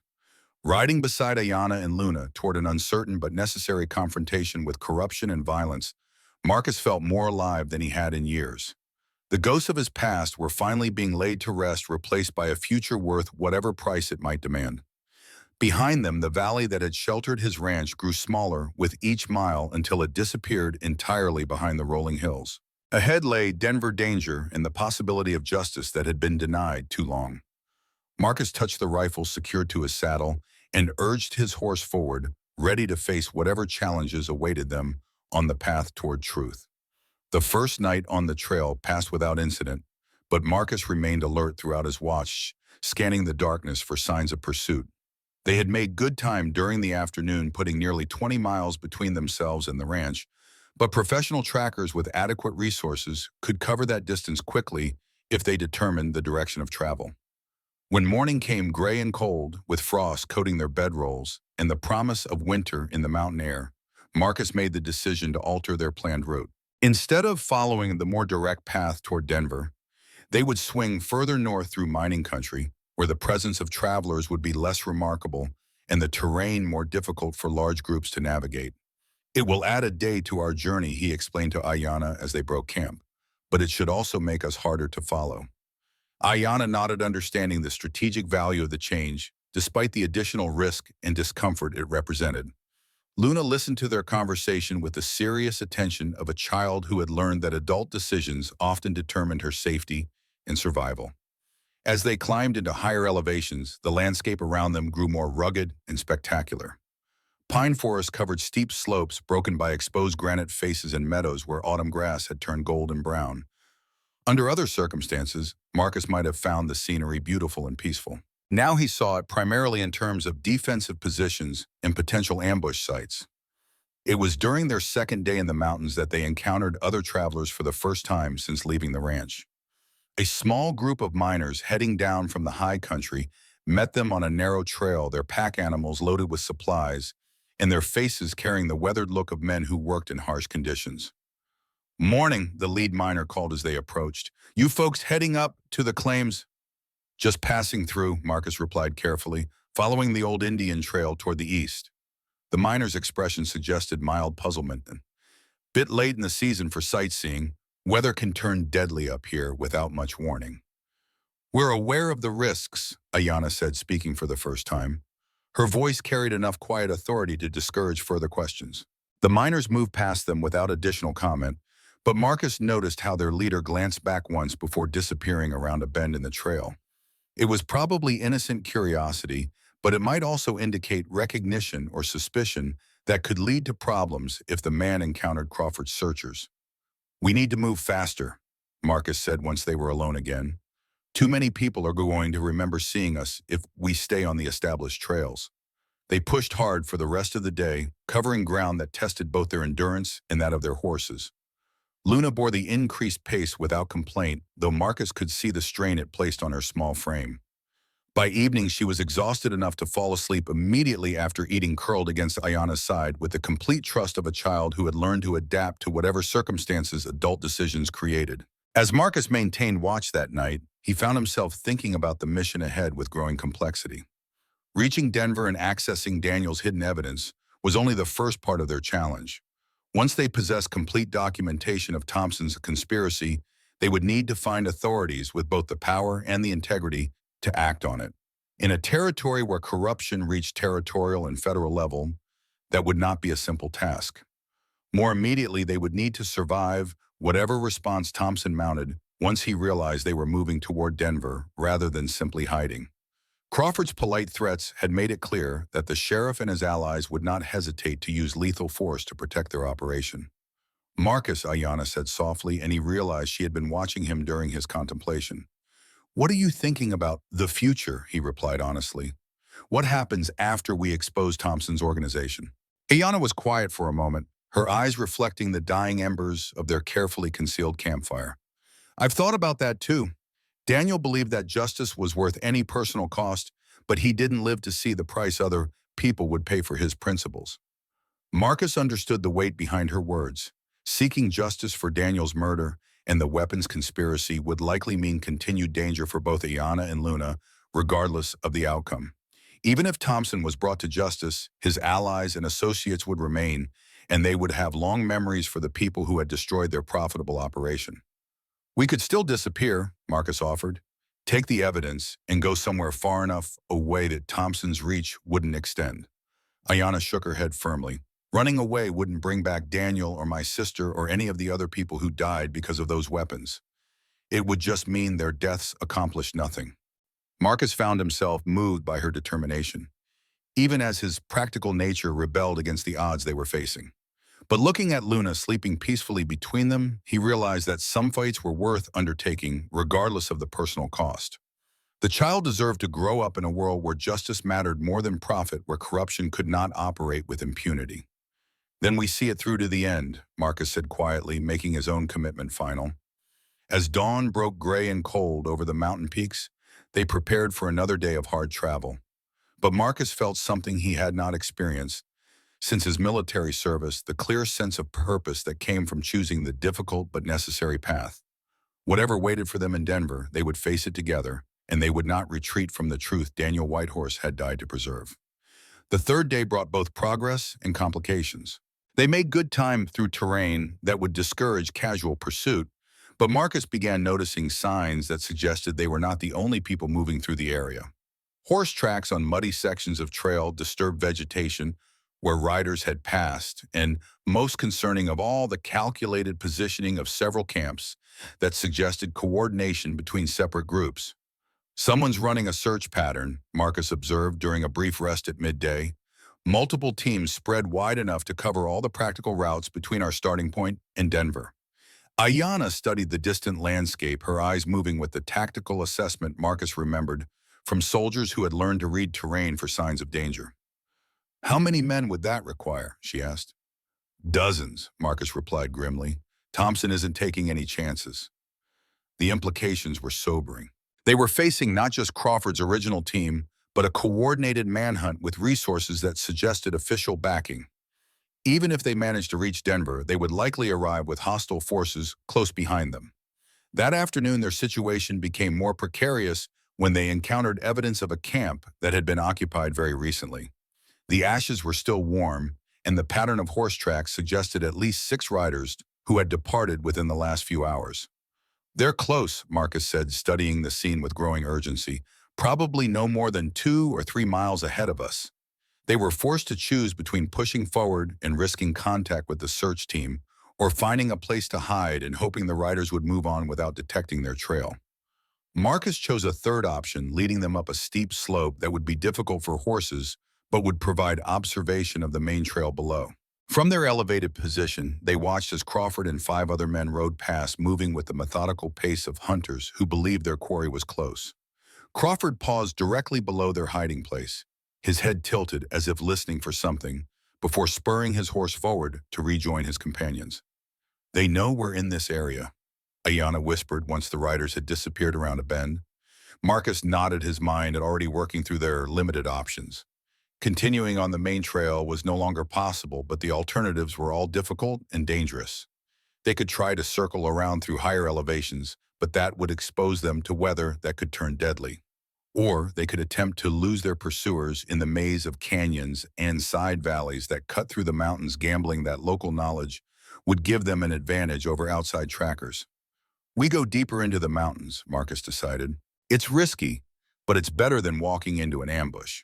Riding beside Ayana and Luna toward an uncertain but necessary confrontation with corruption and violence, Marcus felt more alive than he had in years. The ghosts of his past were finally being laid to rest, replaced by a future worth whatever price it might demand. Behind them, the valley that had sheltered his ranch grew smaller with each mile until it disappeared entirely behind the rolling hills. Ahead lay Denver danger and the possibility of justice that had been denied too long. Marcus touched the rifle secured to his saddle and urged his horse forward, ready to face whatever challenges awaited them on the path toward truth. The first night on the trail passed without incident, but Marcus remained alert throughout his watch, scanning the darkness for signs of pursuit. They had made good time during the afternoon, putting nearly 20 miles between themselves and the ranch, but professional trackers with adequate resources could cover that distance quickly if they determined the direction of travel. When morning came gray and cold, with frost coating their bedrolls and the promise of winter in the mountain air, Marcus made the decision to alter their planned route. Instead of following the more direct path toward Denver, they would swing further north through mining country, where the presence of travelers would be less remarkable and the terrain more difficult for large groups to navigate. "It will add a day to our journey," he explained to Ayana as they broke camp, "but it should also make us harder to follow." Ayana nodded, understanding the strategic value of the change, despite the additional risk and discomfort it represented. Luna listened to their conversation with the serious attention of a child who had learned that adult decisions often determined her safety and survival. As they climbed into higher elevations, the landscape around them grew more rugged and spectacular. Pine forests covered steep slopes broken by exposed granite faces and meadows where autumn grass had turned gold and brown. Under other circumstances, Marcus might have found the scenery beautiful and peaceful. Now he saw it primarily in terms of defensive positions and potential ambush sites. It was during their second day in the mountains that they encountered other travelers for the first time since leaving the ranch. A small group of miners heading down from the high country, met them on a narrow trail, their pack animals loaded with supplies, and their faces carrying the weathered look of men who worked in harsh conditions. "Morning," the lead miner called as they approached. "You folks heading up to the claims?" "Just passing through," Marcus replied carefully, following the old Indian trail toward the east. The miner's expression suggested mild puzzlement. "Bit late in the season for sightseeing. Weather can turn deadly up here without much warning." "We're aware of the risks," Ayana said, speaking for the first time. Her voice carried enough quiet authority to discourage further questions. The miners moved past them without additional comment, but Marcus noticed how their leader glanced back once before disappearing around a bend in the trail. It was probably innocent curiosity, but it might also indicate recognition or suspicion that could lead to problems if the man encountered Crawford's searchers. "We need to move faster," Marcus said once they were alone again. "Too many people are going to remember seeing us if we stay on the established trails." They pushed hard for the rest of the day, covering ground that tested both their endurance and that of their horses. Luna bore the increased pace without complaint, though Marcus could see the strain it placed on her small frame. By evening, she was exhausted enough to fall asleep immediately after eating, curled against Ayana's side with the complete trust of a child who had learned to adapt to whatever circumstances adult decisions created. As Marcus maintained watch that night, he found himself thinking about the mission ahead with growing complexity. Reaching Denver and accessing Daniel's hidden evidence was only the first part of their challenge. Once they possessed complete documentation of Thompson's conspiracy, they would need to find authorities with both the power and the integrity to act on it. In a territory where corruption reached territorial and federal level, that would not be a simple task. More immediately, they would need to survive whatever response Thompson mounted once he realized they were moving toward Denver rather than simply hiding. Crawford's polite threats had made it clear that the sheriff and his allies would not hesitate to use lethal force to protect their operation. "Marcus," Ayana said softly, and he realized she had been watching him during his contemplation. "What are you thinking about the future?" he replied honestly. "What happens after we expose Thompson's organization?" Ayana was quiet for a moment, her eyes reflecting the dying embers of their carefully concealed campfire. "I've thought about that too. Daniel believed that justice was worth any personal cost, but he didn't live to see the price other people would pay for his principles." Marcus understood the weight behind her words. Seeking justice for Daniel's murder and the weapons conspiracy would likely mean continued danger for both Ayana and Luna, regardless of the outcome. Even if Thompson was brought to justice, his allies and associates would remain, and they would have long memories for the people who had destroyed their profitable operation. "We could still disappear," Marcus offered. "Take the evidence and go somewhere far enough away that Thompson's reach wouldn't extend." Ayana shook her head firmly. "Running away wouldn't bring back Daniel or my sister or any of the other people who died because of those weapons. It would just mean their deaths accomplished nothing." Marcus found himself moved by her determination, even as his practical nature rebelled against the odds they were facing. But looking at Luna sleeping peacefully between them, he realized that some fights were worth undertaking regardless of the personal cost. The child deserved to grow up in a world where justice mattered more than profit, where corruption could not operate with impunity. "Then we see it through to the end," Marcus said quietly, making his own commitment final. As dawn broke gray and cold over the mountain peaks, they prepared for another day of hard travel. But Marcus felt something he had not experienced since his military service, the clear sense of purpose that came from choosing the difficult but necessary path. Whatever waited for them in Denver, they would face it together, and they would not retreat from the truth Daniel Whitehorse had died to preserve. The third day brought both progress and complications. They made good time through terrain that would discourage casual pursuit, but Marcus began noticing signs that suggested they were not the only people moving through the area. Horse tracks on muddy sections of trail, disturbed vegetation where riders had passed, and most concerning of all, the calculated positioning of several camps that suggested coordination between separate groups. "Someone's running a search pattern," Marcus observed during a brief rest at midday. "Multiple teams spread wide enough to cover all the practical routes between our starting point and Denver." Ayana studied the distant landscape, her eyes moving with the tactical assessment Marcus remembered from soldiers who had learned to read terrain for signs of danger. "How many men would that require?" she asked. "Dozens," Marcus replied grimly. "Thompson isn't taking any chances." The implications were sobering. They were facing not just Crawford's original team, but a coordinated manhunt with resources that suggested official backing. Even if they managed to reach Denver, they would likely arrive with hostile forces close behind them. That afternoon, their situation became more precarious when they encountered evidence of a camp that had been occupied very recently. The ashes were still warm, and the pattern of horse tracks suggested at least 6 riders who had departed within the last few hours. "They're close," Marcus said, studying the scene with growing urgency. "Probably no more than 2 or 3 miles ahead of us." They were forced to choose between pushing forward and risking contact with the search team, or finding a place to hide and hoping the riders would move on without detecting their trail. Marcus chose a third option, leading them up a steep slope that would be difficult for horses, but would provide observation of the main trail below. From their elevated position, they watched as Crawford and 5 other men rode past, moving with the methodical pace of hunters who believed their quarry was close. Crawford paused directly below their hiding place, his head tilted as if listening for something, before spurring his horse forward to rejoin his companions. "They know we're in this area," Ayanna whispered once the riders had disappeared around a bend. Marcus nodded, his mind already working through their limited options. Continuing on the main trail was no longer possible, but the alternatives were all difficult and dangerous. They could try to circle around through higher elevations, but that would expose them to weather that could turn deadly. Or they could attempt to lose their pursuers in the maze of canyons and side valleys that cut through the mountains, gambling that local knowledge would give them an advantage over outside trackers. "We go deeper into the mountains," Marcus decided. "It's risky, but it's better than walking into an ambush."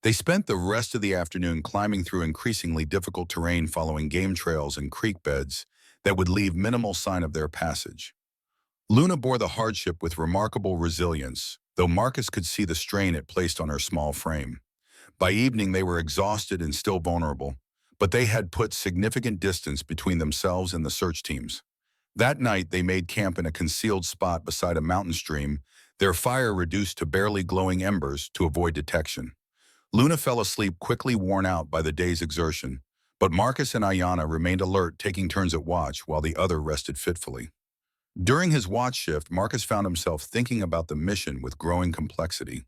They spent the rest of the afternoon climbing through increasingly difficult terrain, following game trails and creek beds that would leave minimal sign of their passage. Luna bore the hardship with remarkable resilience, though Marcus could see the strain it placed on her small frame. By evening, they were exhausted and still vulnerable, but they had put significant distance between themselves and the search teams. That night, they made camp in a concealed spot beside a mountain stream, their fire reduced to barely glowing embers to avoid detection. Luna fell asleep, quickly worn out by the day's exertion, but Marcus and Ayanna remained alert, taking turns at watch while the other rested fitfully. During his watch shift, Marcus found himself thinking about the mission with growing complexity.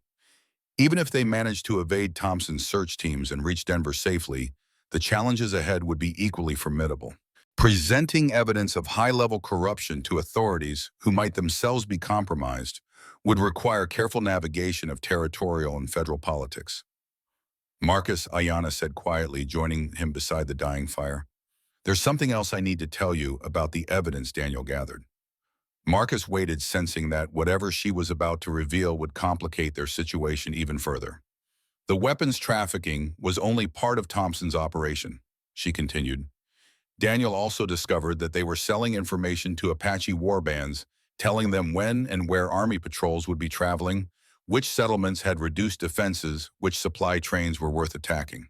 Even if they managed to evade Thompson's search teams and reach Denver safely, the challenges ahead would be equally formidable. Presenting evidence of high-level corruption to authorities who might themselves be compromised would require careful navigation of territorial and federal politics. "Marcus," Ayanna said quietly, joining him beside the dying fire. "There's something else I need to tell you about the evidence Daniel gathered." Marcus waited, sensing that whatever she was about to reveal would complicate their situation even further. "The weapons trafficking was only part of Thompson's operation," she continued. "Daniel also discovered that they were selling information to Apache warbands, telling them when and where Army patrols would be traveling, which settlements had reduced defenses, which supply trains were worth attacking."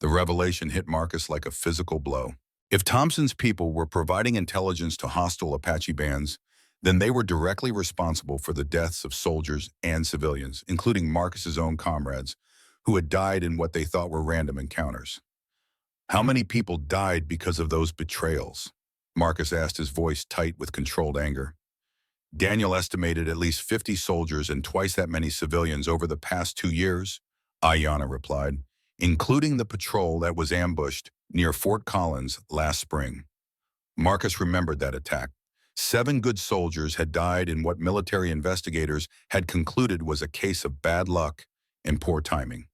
The revelation hit Marcus like a physical blow. If Thompson's people were providing intelligence to hostile Apache bands, then they were directly responsible for the deaths of soldiers and civilians, including Marcus's own comrades, who had died in what they thought were random encounters. "How many people died because of those betrayals?" Marcus asked, his voice tight with controlled anger. "Daniel estimated at least 50 soldiers and twice that many civilians over the past 2 years, Ayanna replied, "including the patrol that was ambushed near Fort Collins last spring." Marcus remembered that attack. 7 good soldiers had died in what military investigators had concluded was a case of bad luck and poor timing.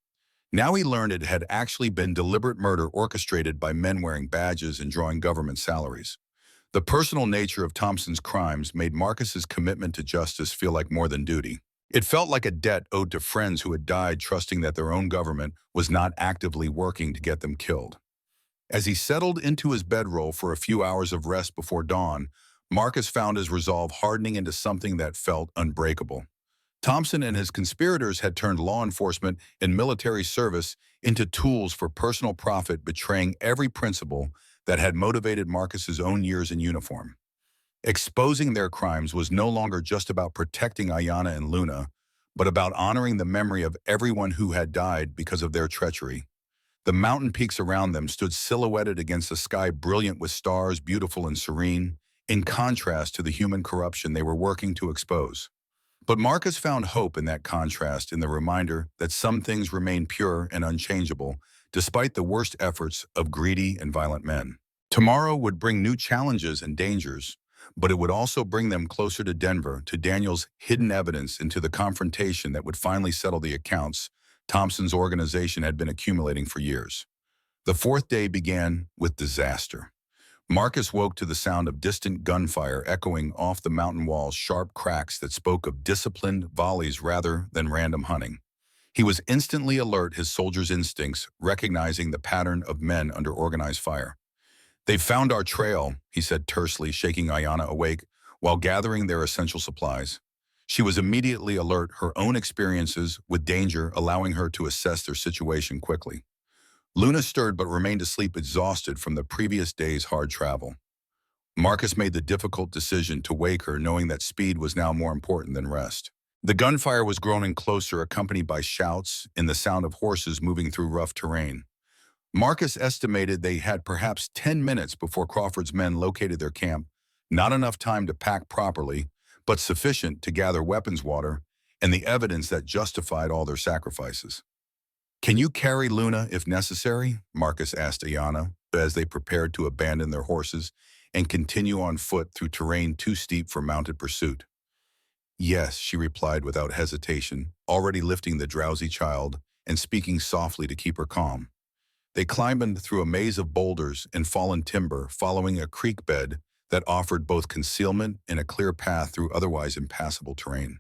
Now he learned it had actually been deliberate murder orchestrated by men wearing badges and drawing government salaries. The personal nature of Thompson's crimes made Marcus's commitment to justice feel like more than duty. It felt like a debt owed to friends who had died, trusting that their own government was not actively working to get them killed. As he settled into his bedroll for a few hours of rest before dawn, Marcus found his resolve hardening into something that felt unbreakable. Thompson and his conspirators had turned law enforcement and military service into tools for personal profit, betraying every principle that had motivated Marcus's own years in uniform. Exposing their crimes was no longer just about protecting Ayanna and Luna, but about honoring the memory of everyone who had died because of their treachery. The mountain peaks around them stood silhouetted against a sky brilliant with stars, beautiful and serene, in contrast to the human corruption they were working to expose. But Marcus found hope in that contrast, in the reminder that some things remain pure and unchangeable, despite the worst efforts of greedy and violent men. Tomorrow would bring new challenges and dangers, but it would also bring them closer to Denver, to Daniel's hidden evidence, and to the confrontation that would finally settle the accounts Thompson's organization had been accumulating for years. The fourth day began with disaster. Marcus woke to the sound of distant gunfire echoing off the mountain walls, sharp cracks that spoke of disciplined volleys rather than random hunting. He was instantly alert, his soldier's instincts recognizing the pattern of men under organized fire. "They've found our trail," he said tersely, shaking Ayanna awake while gathering their essential supplies. She was immediately alert, her own experiences with danger allowing her to assess their situation quickly. Luna stirred but remained asleep, exhausted from the previous day's hard travel. Marcus made the difficult decision to wake her, knowing that speed was now more important than rest. The gunfire was growing closer, accompanied by shouts and the sound of horses moving through rough terrain. Marcus estimated they had perhaps 10 minutes before Crawford's men located their camp, not enough time to pack properly, but sufficient to gather weapons, water, and the evidence that justified all their sacrifices. "Can you carry Luna if necessary?" Marcus asked Ayanna as they prepared to abandon their horses and continue on foot through terrain too steep for mounted pursuit. "Yes," she replied without hesitation, already lifting the drowsy child and speaking softly to keep her calm. They climbed through a maze of boulders and fallen timber, following a creek bed that offered both concealment and a clear path through otherwise impassable terrain.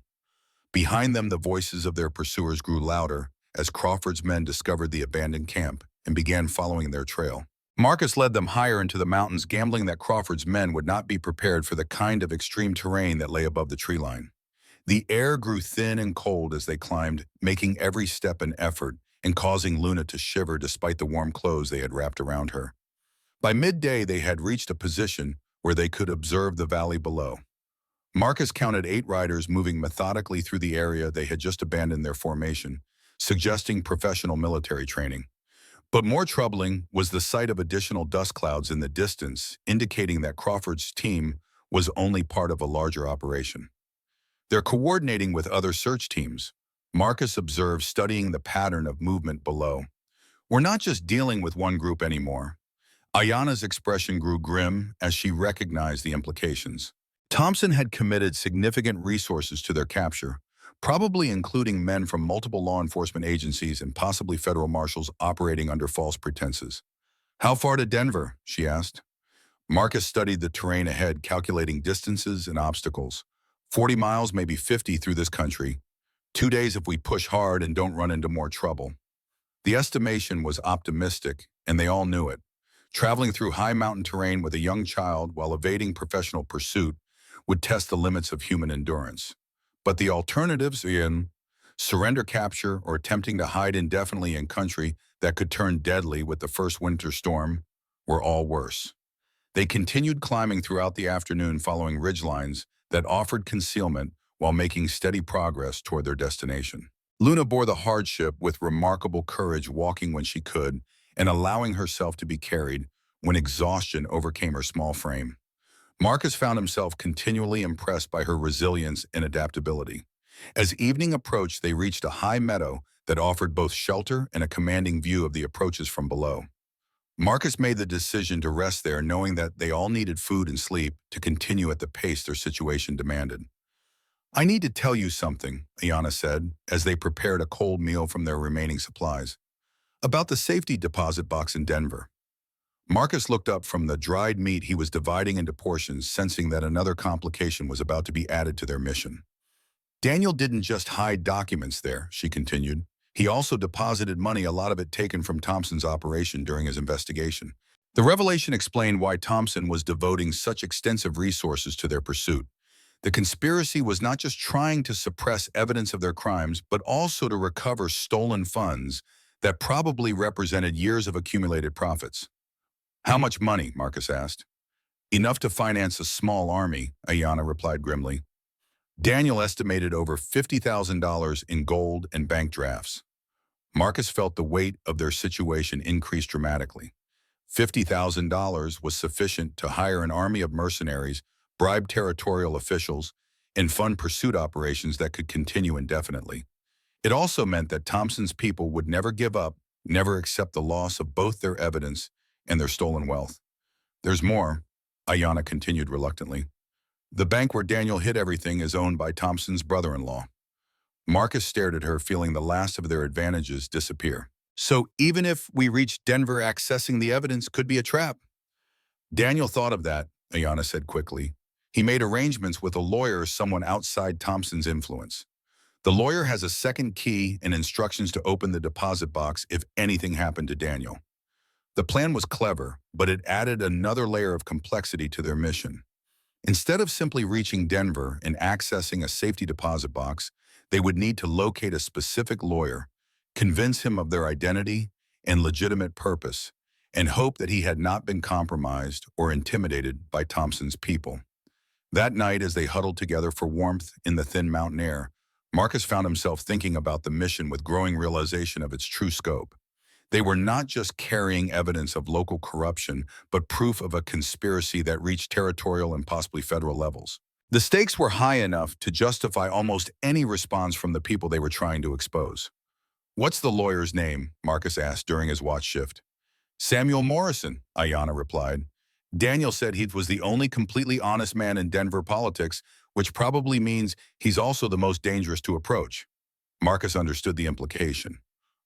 Behind them, the voices of their pursuers grew louder as Crawford's men discovered the abandoned camp and began following their trail. Marcus led them higher into the mountains, gambling that Crawford's men would not be prepared for the kind of extreme terrain that lay above the tree line. The air grew thin and cold as they climbed, making every step an effort and causing Luna to shiver despite the warm clothes they had wrapped around her. By midday, they had reached a position where they could observe the valley below. Marcus counted 8 riders moving methodically through the area they had just abandoned their formation, suggesting professional military training. But more troubling was the sight of additional dust clouds in the distance, indicating that Crawford's team was only part of a larger operation. "They're coordinating with other search teams," Marcus observed, studying the pattern of movement below. "We're not just dealing with one group anymore." Ayanna's expression grew grim as she recognized the implications. Thompson had committed significant resources to their capture, probably including men from multiple law enforcement agencies and possibly federal marshals operating under false pretenses. "How far to Denver?" she asked. Marcus studied the terrain ahead, calculating distances and obstacles. 40 miles, maybe 50 through this country. 2 days if we push hard and don't run into more trouble. The estimation was optimistic, and they all knew it. Traveling through high mountain terrain with a young child while evading professional pursuit would test the limits of human endurance. But the alternatives, in surrender, capture, or attempting to hide indefinitely in country that could turn deadly with the first winter storm, were all worse. They continued climbing throughout the afternoon, following ridgelines that offered concealment while making steady progress toward their destination. Luna bore the hardship with remarkable courage, walking when she could and allowing herself to be carried when exhaustion overcame her small frame. Marcus found himself continually impressed by her resilience and adaptability. As evening approached, they reached a high meadow that offered both shelter and a commanding view of the approaches from below. Marcus made the decision to rest there, knowing that they all needed food and sleep to continue at the pace their situation demanded. "I need to tell you something," Ayanna said, as they prepared a cold meal from their remaining supplies. "About the safety deposit box in Denver." Marcus looked up from the dried meat he was dividing into portions, sensing that another complication was about to be added to their mission. "Daniel didn't just hide documents there," she continued. "He also deposited money, a lot of it taken from Thompson's operation during his investigation." The revelation explained why Thompson was devoting such extensive resources to their pursuit. The conspiracy was not just trying to suppress evidence of their crimes, but also to recover stolen funds that probably represented years of accumulated profits. "How much money?" Marcus asked. "Enough to finance a small army," Ayanna replied grimly. Daniel estimated over $50,000 in gold and bank drafts. Marcus felt the weight of their situation increase dramatically. $50,000 was sufficient to hire an army of mercenaries, bribe territorial officials, and fund pursuit operations that could continue indefinitely. It also meant that Thompson's people would never give up, never accept the loss of both their evidence and their stolen wealth. There's more, Ayanna continued reluctantly. The bank where Daniel hid everything is owned by Thompson's brother-in-law. Marcus stared at her, feeling the last of their advantages disappear. So even if we reach Denver, accessing the evidence could be a trap. Daniel thought of that, Ayanna said quickly. He made arrangements with a lawyer, someone outside Thompson's influence. The lawyer has a second key and instructions to open the deposit box if anything happened to Daniel. The plan was clever, but it added another layer of complexity to their mission. Instead of simply reaching Denver and accessing a safety deposit box, they would need to locate a specific lawyer, convince him of their identity and legitimate purpose, and hope that he had not been compromised or intimidated by Thompson's people. That night, as they huddled together for warmth in the thin mountain air, Marcus found himself thinking about the mission with growing realization of its true scope. They were not just carrying evidence of local corruption, but proof of a conspiracy that reached territorial and possibly federal levels. The stakes were high enough to justify almost any response from the people they were trying to expose. "What's the lawyer's name?" Marcus asked during his watch shift. "Samuel Morrison," Ayanna replied. "Daniel said he was the only completely honest man in Denver politics, which probably means he's also the most dangerous to approach." Marcus understood the implication.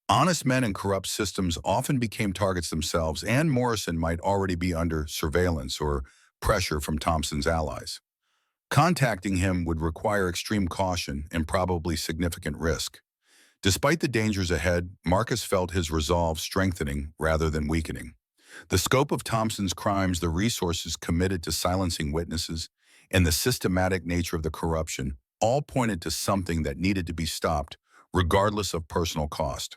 Honest men in corrupt systems often became targets themselves, and Morrison might already be under surveillance or pressure from Thompson's allies. Contacting him would require extreme caution and probably significant risk. Despite the dangers ahead, Marcus felt his resolve strengthening rather than weakening. The scope of Thompson's crimes, the resources committed to silencing witnesses, and the systematic nature of the corruption all pointed to something that needed to be stopped, regardless of personal cost.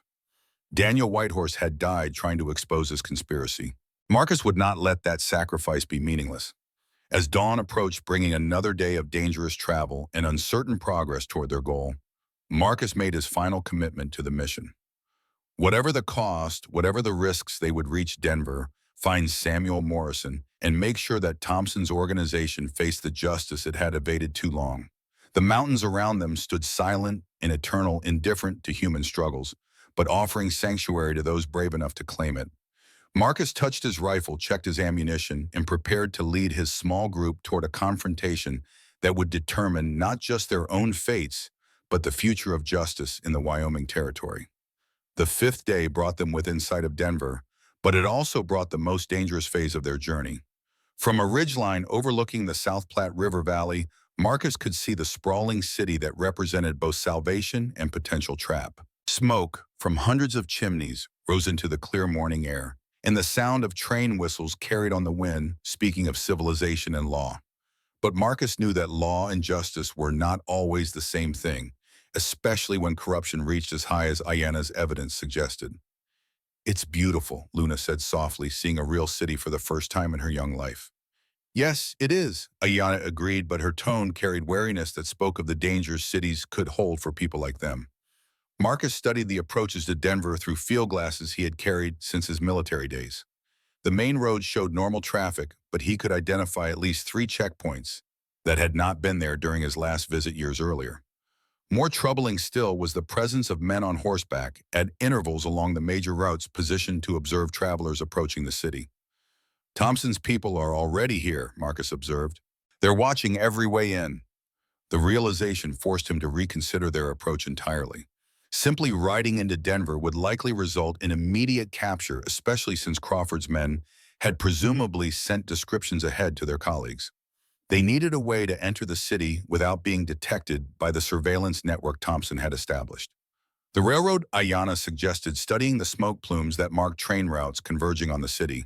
Daniel Whitehorse had died trying to expose his conspiracy. Marcus would not let that sacrifice be meaningless. As dawn approached, bringing another day of dangerous travel and uncertain progress toward their goal, Marcus made his final commitment to the mission. Whatever the cost, whatever the risks, they would reach Denver, find Samuel Morrison, and make sure that Thompson's organization faced the justice it had evaded too long. The mountains around them stood silent and eternal, indifferent to human struggles, but offering sanctuary to those brave enough to claim it. Marcus touched his rifle, checked his ammunition, and prepared to lead his small group toward a confrontation that would determine not just their own fates, but the future of justice in the Wyoming territory. The fifth day brought them within sight of Denver, but it also brought the most dangerous phase of their journey. From a ridgeline overlooking the South Platte River Valley, Marcus could see the sprawling city that represented both salvation and potential trap. Smoke from hundreds of chimneys rose into the clear morning air, and the sound of train whistles carried on the wind, speaking of civilization and law. But Marcus knew that law and justice were not always the same thing, especially when corruption reached as high as Ayanna's evidence suggested. "It's beautiful," Luna said softly, seeing a real city for the first time in her young life. "Yes, it is," Ayanna agreed, but her tone carried wariness that spoke of the dangers cities could hold for people like them. Marcus studied the approaches to Denver through field glasses he had carried since his military days. The main road showed normal traffic, but he could identify at least 3 checkpoints that had not been there during his last visit years earlier. More troubling still was the presence of men on horseback at intervals along the major routes positioned to observe travelers approaching the city. "Thompson's people are already here," Marcus observed. "They're watching every way in." The realization forced him to reconsider their approach entirely. Simply riding into Denver would likely result in immediate capture, especially since Crawford's men had presumably sent descriptions ahead to their colleagues. They needed a way to enter the city without being detected by the surveillance network Thompson had established. The railroad, Ayanna suggested, studying the smoke plumes that marked train routes converging on the city.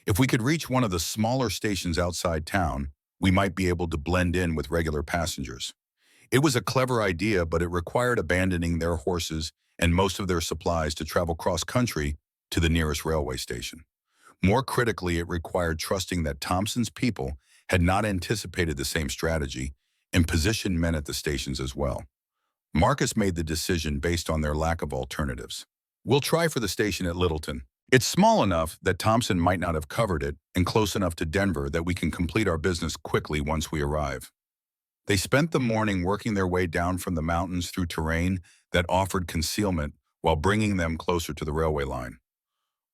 "If we could reach one of the smaller stations outside town, we might be able to blend in with regular passengers." It was a clever idea, but it required abandoning their horses and most of their supplies to travel cross-country to the nearest railway station. More critically, it required trusting that Thompson's people had not anticipated the same strategy and positioned men at the stations as well. Marcus made the decision based on their lack of alternatives. "We'll try for the station at Littleton. It's small enough that Thompson might not have covered it and close enough to Denver that we can complete our business quickly once we arrive." They spent the morning working their way down from the mountains through terrain that offered concealment while bringing them closer to the railway line.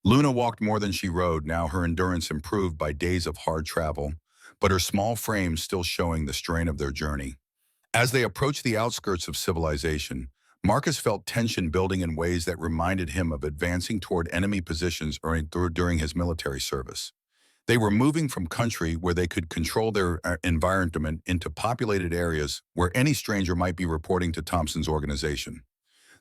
Luna walked more than she rode, now her endurance improved by days of hard travel, but her small frame still showing the strain of their journey. As they approached the outskirts of civilization, Marcus felt tension building in ways that reminded him of advancing toward enemy positions during his military service. They were moving from country where they could control their environment into populated areas where any stranger might be reporting to Thompson's organization.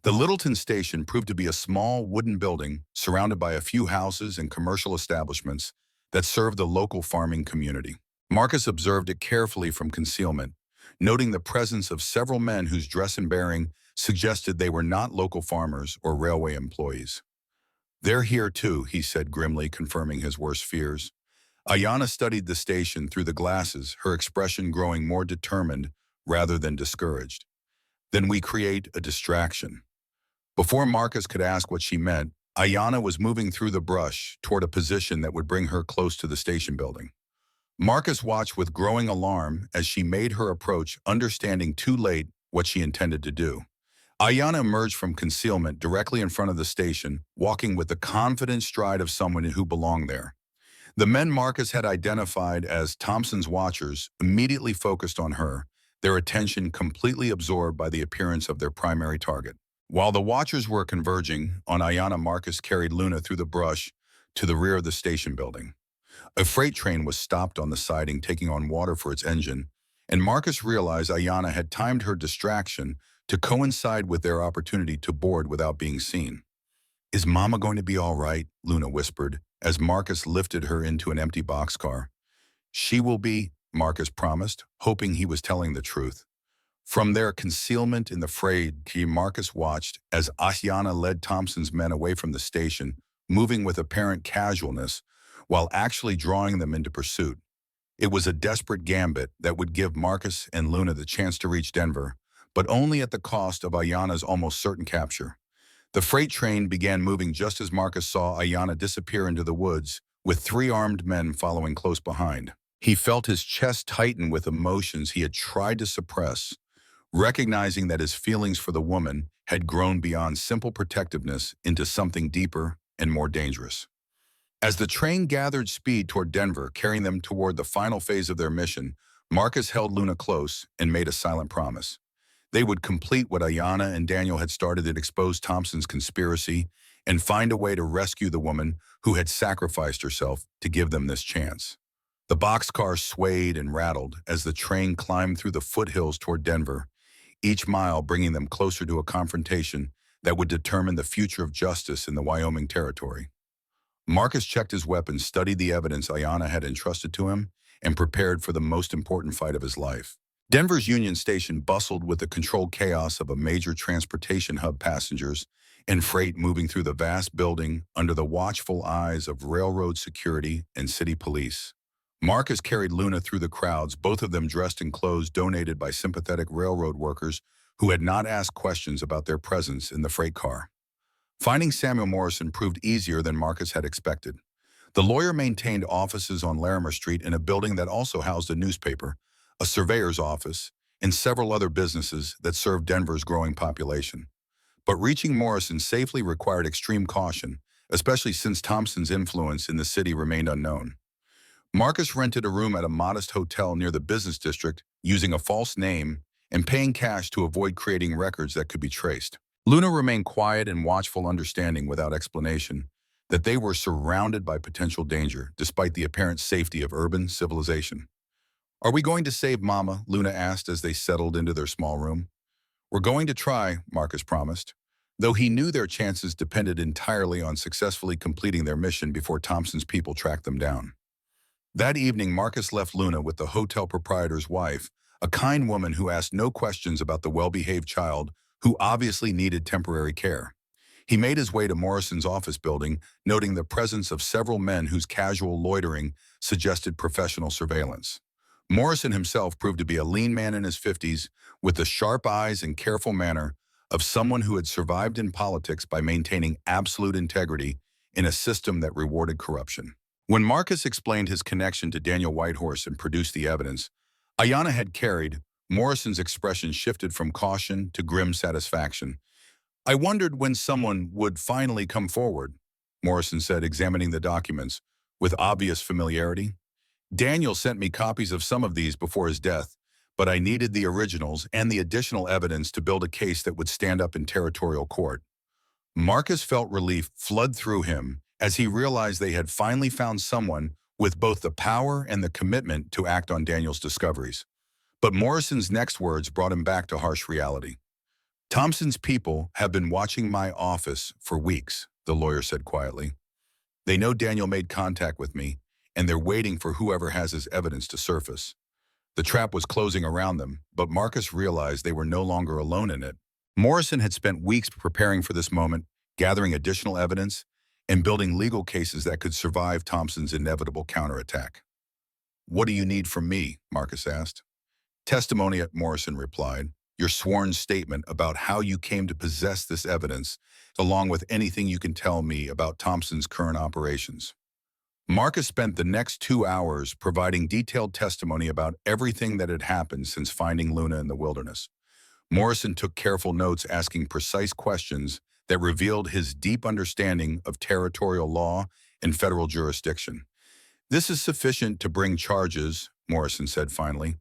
The Littleton station proved to be a small wooden building surrounded by a few houses and commercial establishments that served the local farming community. Marcus observed it carefully from concealment, noting the presence of several men whose dress and bearing suggested they were not local farmers or railway employees. "They're here too," he said grimly, confirming his worst fears. Ayanna studied the station through the glasses, her expression growing more determined rather than discouraged. "Then we create a distraction." Before Marcus could ask what she meant, Ayanna was moving through the brush toward a position that would bring her close to the station building. Marcus watched with growing alarm as she made her approach, understanding too late what she intended to do. Ayanna emerged from concealment directly in front of the station, walking with the confident stride of someone who belonged there. The men Marcus had identified as Thompson's watchers immediately focused on her, their attention completely absorbed by the appearance of their primary target. While the watchers were converging on Ayanna, Marcus carried Luna through the brush to the rear of the station building. A freight train was stopped on the siding, taking on water for its engine, and Marcus realized Ayanna had timed her distraction to coincide with their opportunity to board without being seen. "Is Mama going to be all right?" Luna whispered, as Marcus lifted her into an empty boxcar. "She will be," Marcus promised, hoping he was telling the truth. From their concealment in the freight, Marcus watched as Ayanna led Thompson's men away from the station, moving with apparent casualness, while actually drawing them into pursuit. It was a desperate gambit that would give Marcus and Luna the chance to reach Denver, but only at the cost of Ayanna's almost certain capture. The freight train began moving just as Marcus saw Ayanna disappear into the woods, with 3 armed men following close behind. He felt his chest tighten with emotions he had tried to suppress, recognizing that his feelings for the woman had grown beyond simple protectiveness into something deeper and more dangerous. As the train gathered speed toward Denver, carrying them toward the final phase of their mission, Marcus held Luna close and made a silent promise. They would complete what Ayanna and Daniel had started and expose Thompson's conspiracy and find a way to rescue the woman who had sacrificed herself to give them this chance. The boxcar swayed and rattled as the train climbed through the foothills toward Denver, each mile bringing them closer to a confrontation that would determine the future of justice in the Wyoming territory. Marcus checked his weapons, studied the evidence Ayanna had entrusted to him, and prepared for the most important fight of his life. Denver's Union Station bustled with the controlled chaos of a major transportation hub, passengers and freight moving through the vast building under the watchful eyes of railroad security and city police. Marcus carried Luna through the crowds, both of them dressed in clothes donated by sympathetic railroad workers who had not asked questions about their presence in the freight car. Finding Samuel Morrison proved easier than Marcus had expected. The lawyer maintained offices on Larimer Street in a building that also housed a newspaper, a surveyor's office, and several other businesses that served Denver's growing population. But reaching Morrison safely required extreme caution, especially since Thompson's influence in the city remained unknown. Marcus rented a room at a modest hotel near the business district, using a false name and paying cash to avoid creating records that could be traced. Luna remained quiet and watchful, understanding without explanation that they were surrounded by potential danger, despite the apparent safety of urban civilization. "Are we going to save Mama?" Luna asked as they settled into their small room. "We're going to try," Marcus promised, though he knew their chances depended entirely on successfully completing their mission before Thompson's people tracked them down. That evening, Marcus left Luna with the hotel proprietor's wife, a kind woman who asked no questions about the well-behaved child who obviously needed temporary care. He made his way to Morrison's office building, noting the presence of several men whose casual loitering suggested professional surveillance. Morrison himself proved to be a lean man in his 50s, with the sharp eyes and careful manner of someone who had survived in politics by maintaining absolute integrity in a system that rewarded corruption. When Marcus explained his connection to Daniel Whitehorse and produced the evidence Ayanna had carried, Morrison's expression shifted from caution to grim satisfaction. I wondered when someone would finally come forward, Morrison said, examining the documents with obvious familiarity. Daniel sent me copies of some of these before his death, but I needed the originals and the additional evidence to build a case that would stand up in territorial court. Marcus felt relief flood through him as he realized they had finally found someone with both the power and the commitment to act on Daniel's discoveries. But Morrison's next words brought him back to harsh reality. Thompson's people have been watching my office for weeks, the lawyer said quietly. They know Daniel made contact with me, and they're waiting for whoever has his evidence to surface. The trap was closing around them, but Marcus realized they were no longer alone in it. Morrison had spent weeks preparing for this moment, gathering additional evidence, and building legal cases that could survive Thompson's inevitable counterattack. What do you need from me? Marcus asked. Testimony, Morrison replied. Your sworn statement about how you came to possess this evidence, along with anything you can tell me about Thompson's current operations. Marcus spent the next 2 hours providing detailed testimony about everything that had happened since finding Luna in the wilderness. Morrison took careful notes, asking precise questions that revealed his deep understanding of territorial law and federal jurisdiction. This is sufficient to bring charges, Morrison said finally,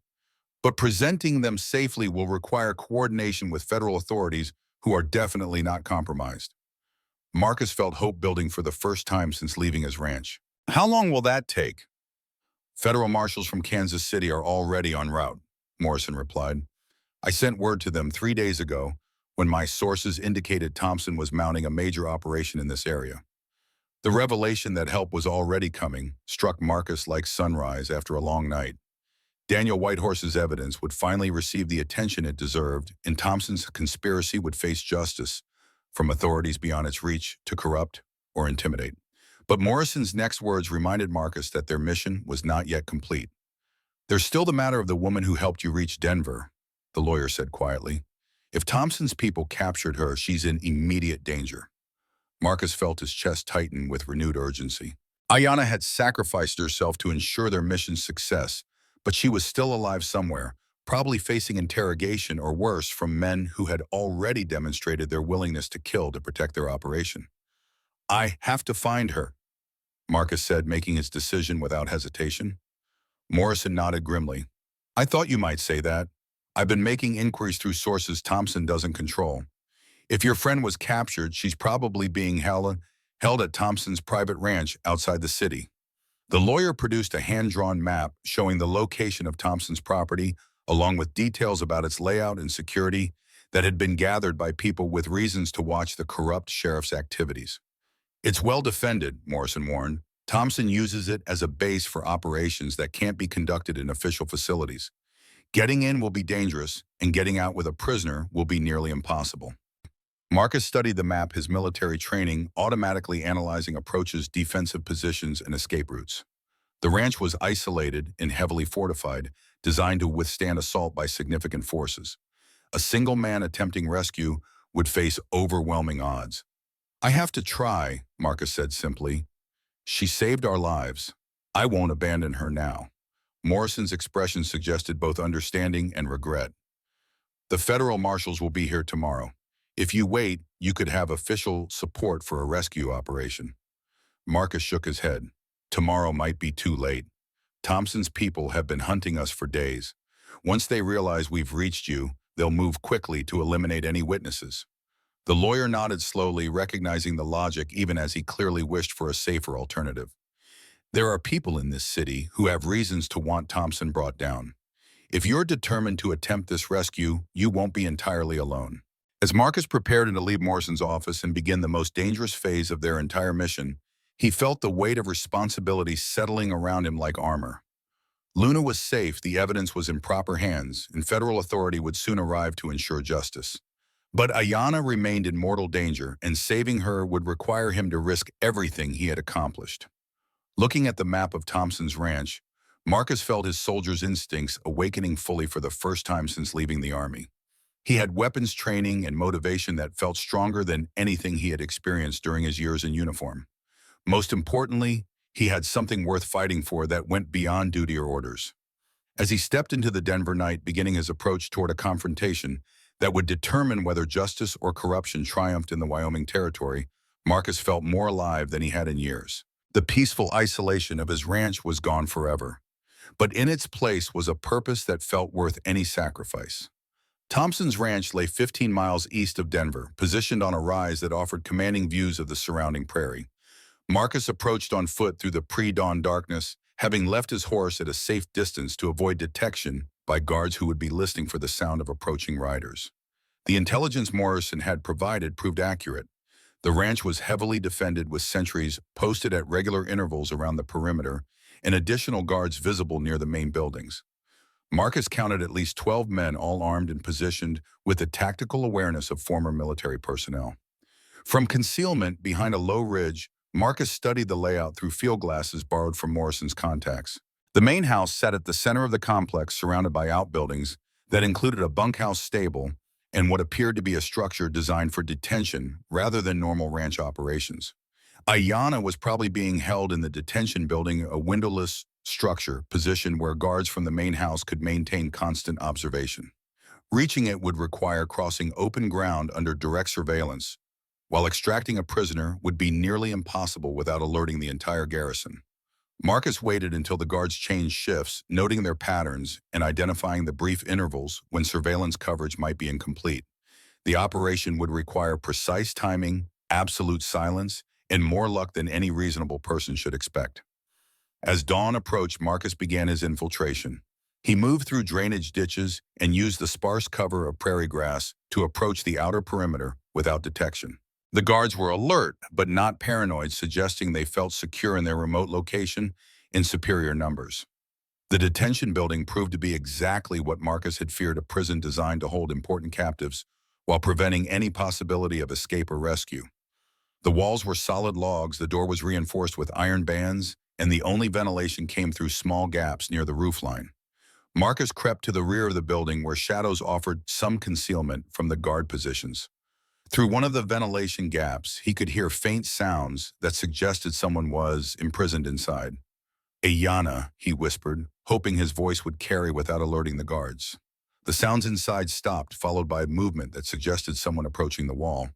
but presenting them safely will require coordination with federal authorities who are definitely not compromised. Marcus felt hope building for the first time since leaving his ranch. How long will that take? Federal marshals from Kansas City are already en route, Morrison replied. I sent word to them 3 days ago when my sources indicated Thompson was mounting a major operation in this area. The revelation that help was already coming struck Marcus like sunrise after a long night. Daniel Whitehorse's evidence would finally receive the attention it deserved, and Thompson's conspiracy would face justice from authorities beyond its reach to corrupt or intimidate. But Morrison's next words reminded Marcus that their mission was not yet complete. There's still the matter of the woman who helped you reach Denver, the lawyer said quietly. If Thompson's people captured her, she's in immediate danger. Marcus felt his chest tighten with renewed urgency. Ayanna had sacrificed herself to ensure their mission's success, but she was still alive somewhere, probably facing interrogation or worse from men who had already demonstrated their willingness to kill to protect their operation. I have to find her, Marcus said, making his decision without hesitation. Morrison nodded grimly. I thought you might say that. I've been making inquiries through sources Thompson doesn't control. If your friend was captured, she's probably being held at Thompson's private ranch outside the city. The lawyer produced a hand-drawn map showing the location of Thompson's property, along with details about its layout and security that had been gathered by people with reasons to watch the corrupt sheriff's activities. It's well defended, Morrison warned. Thompson uses it as a base for operations that can't be conducted in official facilities. Getting in will be dangerous, and getting out with a prisoner will be nearly impossible. Marcus studied the map, his military training automatically analyzing approaches, defensive positions, and escape routes. The ranch was isolated and heavily fortified, designed to withstand assault by significant forces. A single man attempting rescue would face overwhelming odds. I have to try, Marcus said simply. She saved our lives. I won't abandon her now. Morrison's expression suggested both understanding and regret. The federal marshals will be here tomorrow. If you wait, you could have official support for a rescue operation. Marcus shook his head. Tomorrow might be too late. Thompson's people have been hunting us for days. Once they realize we've reached you, they'll move quickly to eliminate any witnesses. The lawyer nodded slowly, recognizing the logic even as he clearly wished for a safer alternative. There are people in this city who have reasons to want Thompson brought down. If you're determined to attempt this rescue, you won't be entirely alone. As Marcus prepared to leave Morrison's office and begin the most dangerous phase of their entire mission, he felt the weight of responsibility settling around him like armor. Luna was safe, the evidence was in proper hands, and federal authority would soon arrive to ensure justice. But Ayanna remained in mortal danger, and saving her would require him to risk everything he had accomplished. Looking at the map of Thompson's ranch, Marcus felt his soldier's instincts awakening fully for the first time since leaving the army. He had weapons training and motivation that felt stronger than anything he had experienced during his years in uniform. Most importantly, he had something worth fighting for that went beyond duty or orders. As he stepped into the Denver night, beginning his approach toward a confrontation that would determine whether justice or corruption triumphed in the Wyoming territory, Marcus felt more alive than he had in years. The peaceful isolation of his ranch was gone forever, but in its place was a purpose that felt worth any sacrifice. Thompson's ranch lay 15 miles east of Denver, positioned on a rise that offered commanding views of the surrounding prairie. Marcus approached on foot through the pre-dawn darkness, having left his horse at a safe distance to avoid detection by guards who would be listening for the sound of approaching riders. The intelligence Morrison had provided proved accurate. The ranch was heavily defended with sentries posted at regular intervals around the perimeter and additional guards visible near the main buildings. Marcus counted at least 12 men, all armed and positioned with the tactical awareness of former military personnel. From concealment behind a low ridge, Marcus studied the layout through field glasses borrowed from Morrison's contacts. The main house sat at the center of the complex, surrounded by outbuildings that included a bunkhouse stable and what appeared to be a structure designed for detention rather than normal ranch operations. Ayanna was probably being held in the detention building, a windowless structure positioned where guards from the main house could maintain constant observation. Reaching it would require crossing open ground under direct surveillance, while extracting a prisoner would be nearly impossible without alerting the entire garrison. Marcus waited until the guards changed shifts, noting their patterns and identifying the brief intervals when surveillance coverage might be incomplete. The operation would require precise timing, absolute silence, and more luck than any reasonable person should expect. As dawn approached, Marcus began his infiltration. He moved through drainage ditches and used the sparse cover of prairie grass to approach the outer perimeter without detection. The guards were alert, but not paranoid, suggesting they felt secure in their remote location in superior numbers. The detention building proved to be exactly what Marcus had feared, a prison designed to hold important captives while preventing any possibility of escape or rescue. The walls were solid logs, the door was reinforced with iron bands, and the only ventilation came through small gaps near the roofline. Marcus crept to the rear of the building where shadows offered some concealment from the guard positions. Through one of the ventilation gaps, he could hear faint sounds that suggested someone was imprisoned inside. "Ayanna," he whispered, hoping his voice would carry without alerting the guards. The sounds inside stopped, followed by a movement that suggested someone approaching the wall.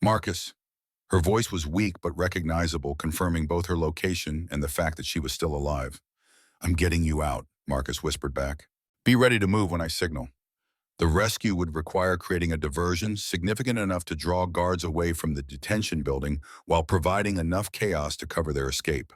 "Marcus." Her voice was weak but recognizable, confirming both her location and the fact that she was still alive. "I'm getting you out," Marcus whispered back. "Be ready to move when I signal." The rescue would require creating a diversion significant enough to draw guards away from the detention building while providing enough chaos to cover their escape.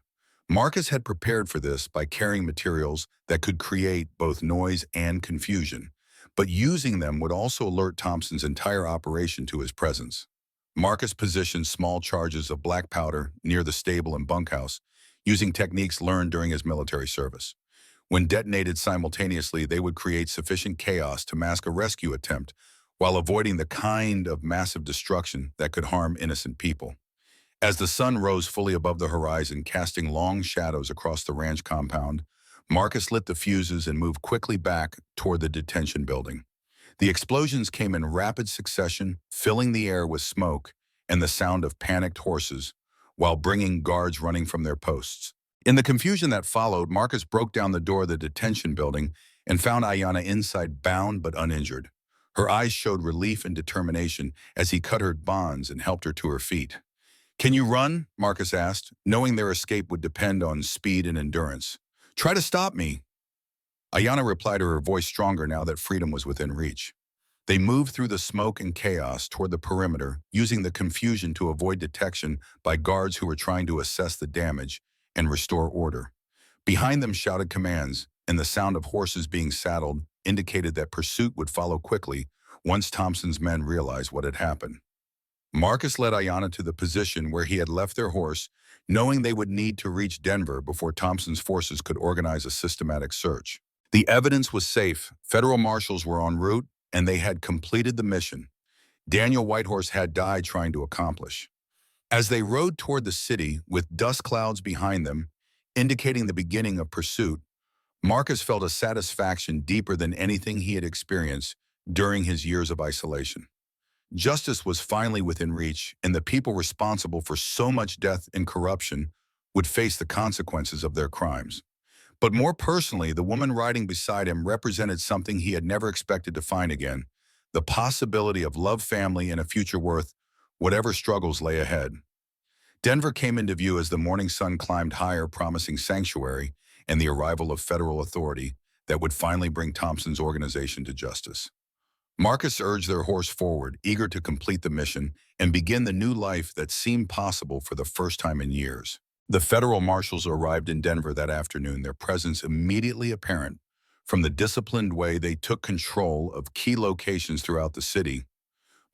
Marcus had prepared for this by carrying materials that could create both noise and confusion, but using them would also alert Thompson's entire operation to his presence. Marcus positioned small charges of black powder near the stable and bunkhouse, using techniques learned during his military service. When detonated simultaneously, they would create sufficient chaos to mask a rescue attempt while avoiding the kind of massive destruction that could harm innocent people. As the sun rose fully above the horizon, casting long shadows across the ranch compound, Marcus lit the fuses and moved quickly back toward the detention building. The explosions came in rapid succession, filling the air with smoke and the sound of panicked horses, while bringing guards running from their posts. In the confusion that followed, Marcus broke down the door of the detention building and found Ayanna inside, bound but uninjured. Her eyes showed relief and determination as he cut her bonds and helped her to her feet. "Can you run?" Marcus asked, knowing their escape would depend on speed and endurance. "Try to stop me." Ayanna replied, her voice stronger now that freedom was within reach. They moved through the smoke and chaos toward the perimeter, using the confusion to avoid detection by guards who were trying to assess the damage and restore order. Behind them shouted commands, and the sound of horses being saddled indicated that pursuit would follow quickly once Thompson's men realized what had happened. Marcus led Ayanna to the position where he had left their horse, knowing they would need to reach Denver before Thompson's forces could organize a systematic search. The evidence was safe, federal marshals were en route, and they had completed the mission Daniel Whitehorse had died trying to accomplish. As they rode toward the city with dust clouds behind them, indicating the beginning of pursuit, Marcus felt a satisfaction deeper than anything he had experienced during his years of isolation. Justice was finally within reach, and the people responsible for so much death and corruption would face the consequences of their crimes. But more personally, the woman riding beside him represented something he had never expected to find again, the possibility of love, family, and a future worth whatever struggles lay ahead. Denver came into view as the morning sun climbed higher, promising sanctuary and the arrival of federal authority that would finally bring Thompson's organization to justice. Marcus urged their horse forward, eager to complete the mission and begin the new life that seemed possible for the first time in years. The federal marshals arrived in Denver that afternoon, their presence immediately apparent from the disciplined way they took control of key locations throughout the city.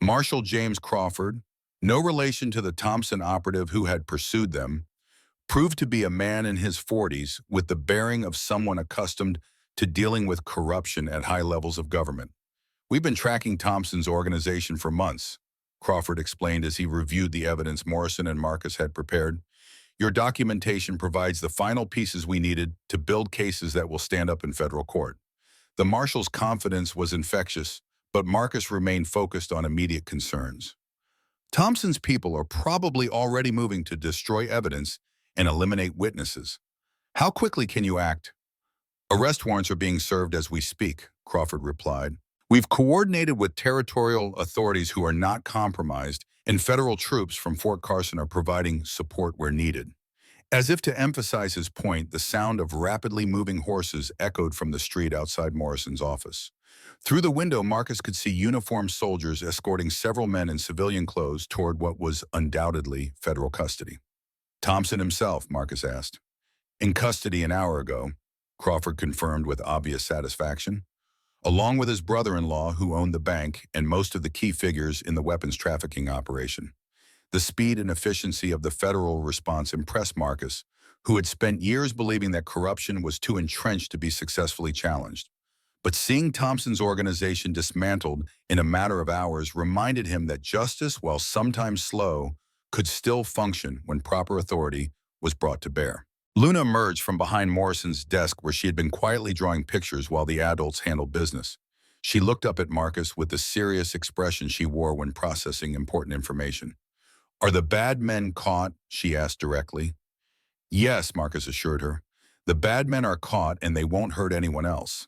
Marshal James Crawford, no relation to the Thompson operative who had pursued them, proved to be a man in his 40s with the bearing of someone accustomed to dealing with corruption at high levels of government. "We've been tracking Thompson's organization for months," Crawford explained as he reviewed the evidence Morrison and Marcus had prepared. "Your documentation provides the final pieces we needed to build cases that will stand up in federal court." The marshal's confidence was infectious, but Marcus remained focused on immediate concerns. "Thompson's people are probably already moving to destroy evidence and eliminate witnesses. How quickly can you act?" "Arrest warrants are being served as we speak," Crawford replied. "We've coordinated with territorial authorities who are not compromised, and federal troops from Fort Carson are providing support where needed." As if to emphasize his point, the sound of rapidly moving horses echoed from the street outside Morrison's office. Through the window, Marcus could see uniformed soldiers escorting several men in civilian clothes toward what was undoubtedly federal custody. "Thompson himself?" Marcus asked. "In custody an hour ago," Crawford confirmed with obvious satisfaction, "along with his brother-in-law who owned the bank and most of the key figures in the weapons trafficking operation." The speed and efficiency of the federal response impressed Marcus, who had spent years believing that corruption was too entrenched to be successfully challenged. But seeing Thompson's organization dismantled in a matter of hours reminded him that justice, while sometimes slow, could still function when proper authority was brought to bear. Luna emerged from behind Morrison's desk where she had been quietly drawing pictures while the adults handled business. She looked up at Marcus with the serious expression she wore when processing important information. "Are the bad men caught?" she asked directly. "Yes," Marcus assured her. "The bad men are caught and they won't hurt anyone else."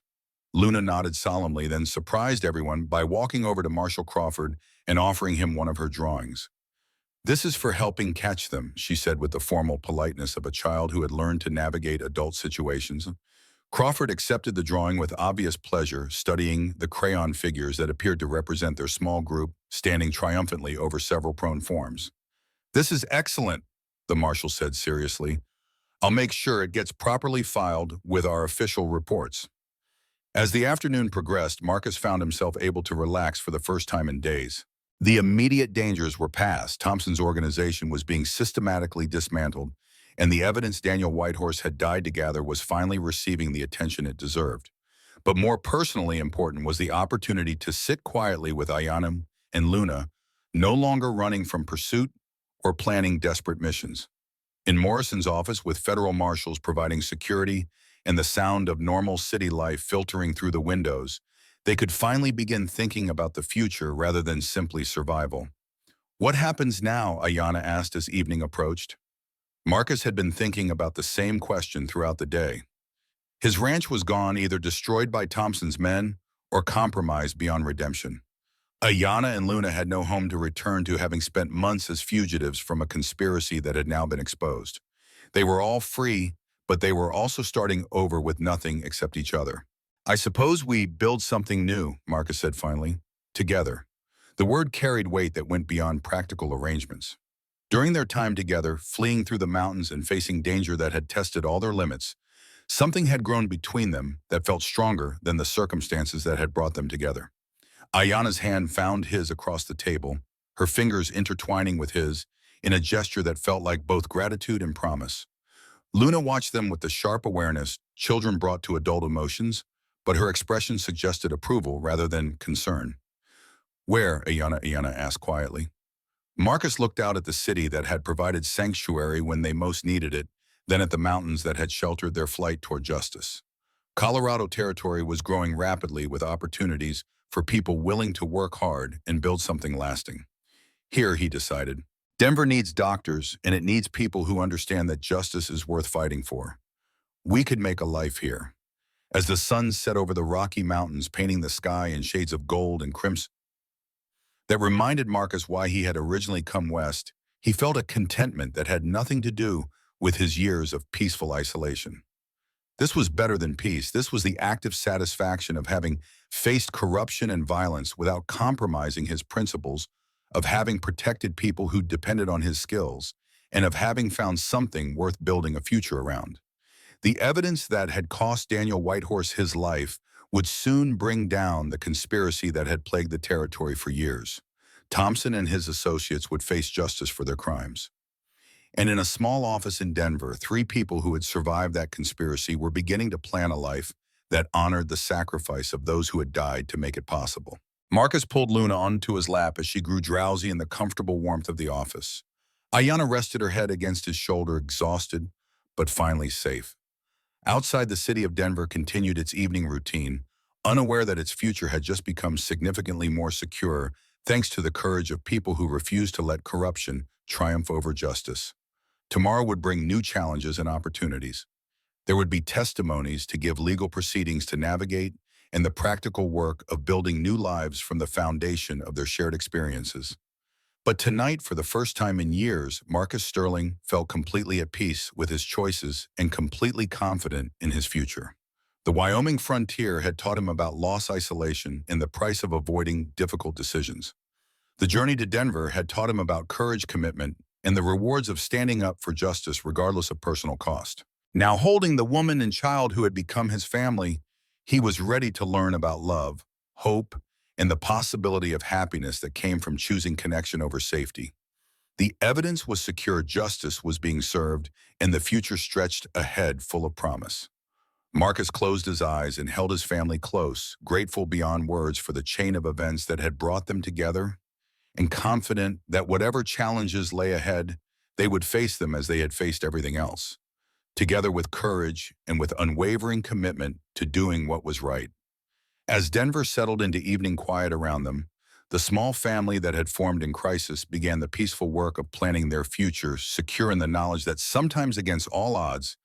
Luna nodded solemnly, then surprised everyone by walking over to Marshal Crawford and offering him one of her drawings. "This is for helping catch them," she said with the formal politeness of a child who had learned to navigate adult situations. Crawford accepted the drawing with obvious pleasure, studying the crayon figures that appeared to represent their small group standing triumphantly over several prone forms. "This is excellent," the marshal said seriously. "I'll make sure it gets properly filed with our official reports." As the afternoon progressed, Marcus found himself able to relax for the first time in days. The immediate dangers were past. Thompson's organization was being systematically dismantled, and the evidence Daniel Whitehorse had died to gather was finally receiving the attention it deserved. But more personally important was the opportunity to sit quietly with Ayanna and Luna, no longer running from pursuit or planning desperate missions. In Morrison's office, with federal marshals providing security and the sound of normal city life filtering through the windows, they could finally begin thinking about the future rather than simply survival. "What happens now?" Ayanna asked as evening approached. Marcus had been thinking about the same question throughout the day. His ranch was gone, either destroyed by Thompson's men or compromised beyond redemption. Ayanna and Luna had no home to return to, having spent months as fugitives from a conspiracy that had now been exposed. They were all free, but they were also starting over with nothing except each other. "I suppose we build something new," Marcus said finally. "Together." The word carried weight that went beyond practical arrangements. During their time together, fleeing through the mountains and facing danger that had tested all their limits, something had grown between them that felt stronger than the circumstances that had brought them together. Ayanna's hand found his across the table, her fingers intertwining with his in a gesture that felt like both gratitude and promise. Luna watched them with the sharp awareness children brought to adult emotions, but her expression suggested approval rather than concern. "Where?" Ayanna asked quietly. Marcus looked out at the city that had provided sanctuary when they most needed it, then at the mountains that had sheltered their flight toward justice. Colorado territory was growing rapidly with opportunities for people willing to work hard and build something lasting. Here, he decided, Denver needs doctors, and it needs people who understand that justice is worth fighting for. We could make a life here. As the sun set over the Rocky Mountains, painting the sky in shades of gold and crimson that reminded Marcus why he had originally come west, he felt a contentment that had nothing to do with his years of peaceful isolation. This was better than peace. This was the active satisfaction of having faced corruption and violence without compromising his principles, of having protected people who depended on his skills, and of having found something worth building a future around. The evidence that had cost Daniel Whitehorse his life would soon bring down the conspiracy that had plagued the territory for years. Thompson and his associates would face justice for their crimes. And in a small office in Denver, three people who had survived that conspiracy were beginning to plan a life that honored the sacrifice of those who had died to make it possible. Marcus pulled Luna onto his lap as she grew drowsy in the comfortable warmth of the office. Ayanna rested her head against his shoulder, exhausted, but finally safe. Outside, the city of Denver continued its evening routine, unaware that its future had just become significantly more secure thanks to the courage of people who refused to let corruption triumph over justice. Tomorrow would bring new challenges and opportunities. There would be testimonies to give, legal proceedings to navigate, and the practical work of building new lives from the foundation of their shared experiences. But tonight, for the first time in years, Marcus Sterling felt completely at peace with his choices and completely confident in his future. The Wyoming frontier had taught him about loss, isolation, and the price of avoiding difficult decisions. The journey to Denver had taught him about courage, commitment, and the rewards of standing up for justice regardless of personal cost. Now, holding the woman and child who had become his family, he was ready to learn about love, hope, and the possibility of happiness that came from choosing connection over safety. The evidence was secure, justice was being served, and the future stretched ahead full of promise. Marcus closed his eyes and held his family close, grateful beyond words for the chain of events that had brought them together, and confident that whatever challenges lay ahead, they would face them as they had faced everything else, together with courage and with unwavering commitment to doing what was right. As Denver settled into evening quiet around them, the small family that had formed in crisis began the peaceful work of planning their future, secure in the knowledge that sometimes, against all odds,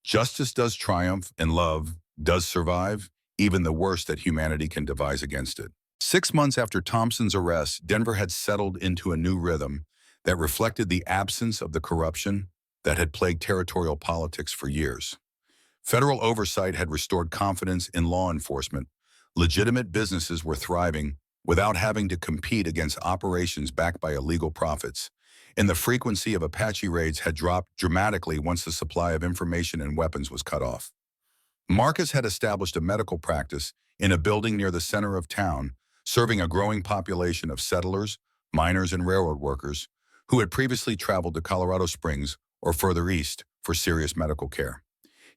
justice does triumph and love does survive, even the worst that humanity can devise against it. 6 months after Thompson's arrest, Denver had settled into a new rhythm that reflected the absence of the corruption that had plagued territorial politics for years. Federal oversight had restored confidence in law enforcement. Legitimate businesses were thriving without having to compete against operations backed by illegal profits, and the frequency of Apache raids had dropped dramatically once the supply of information and weapons was cut off. Marcus had established a medical practice in a building near the center of town, serving a growing population of settlers, miners, and railroad workers who had previously traveled to Colorado Springs or further east for serious medical care.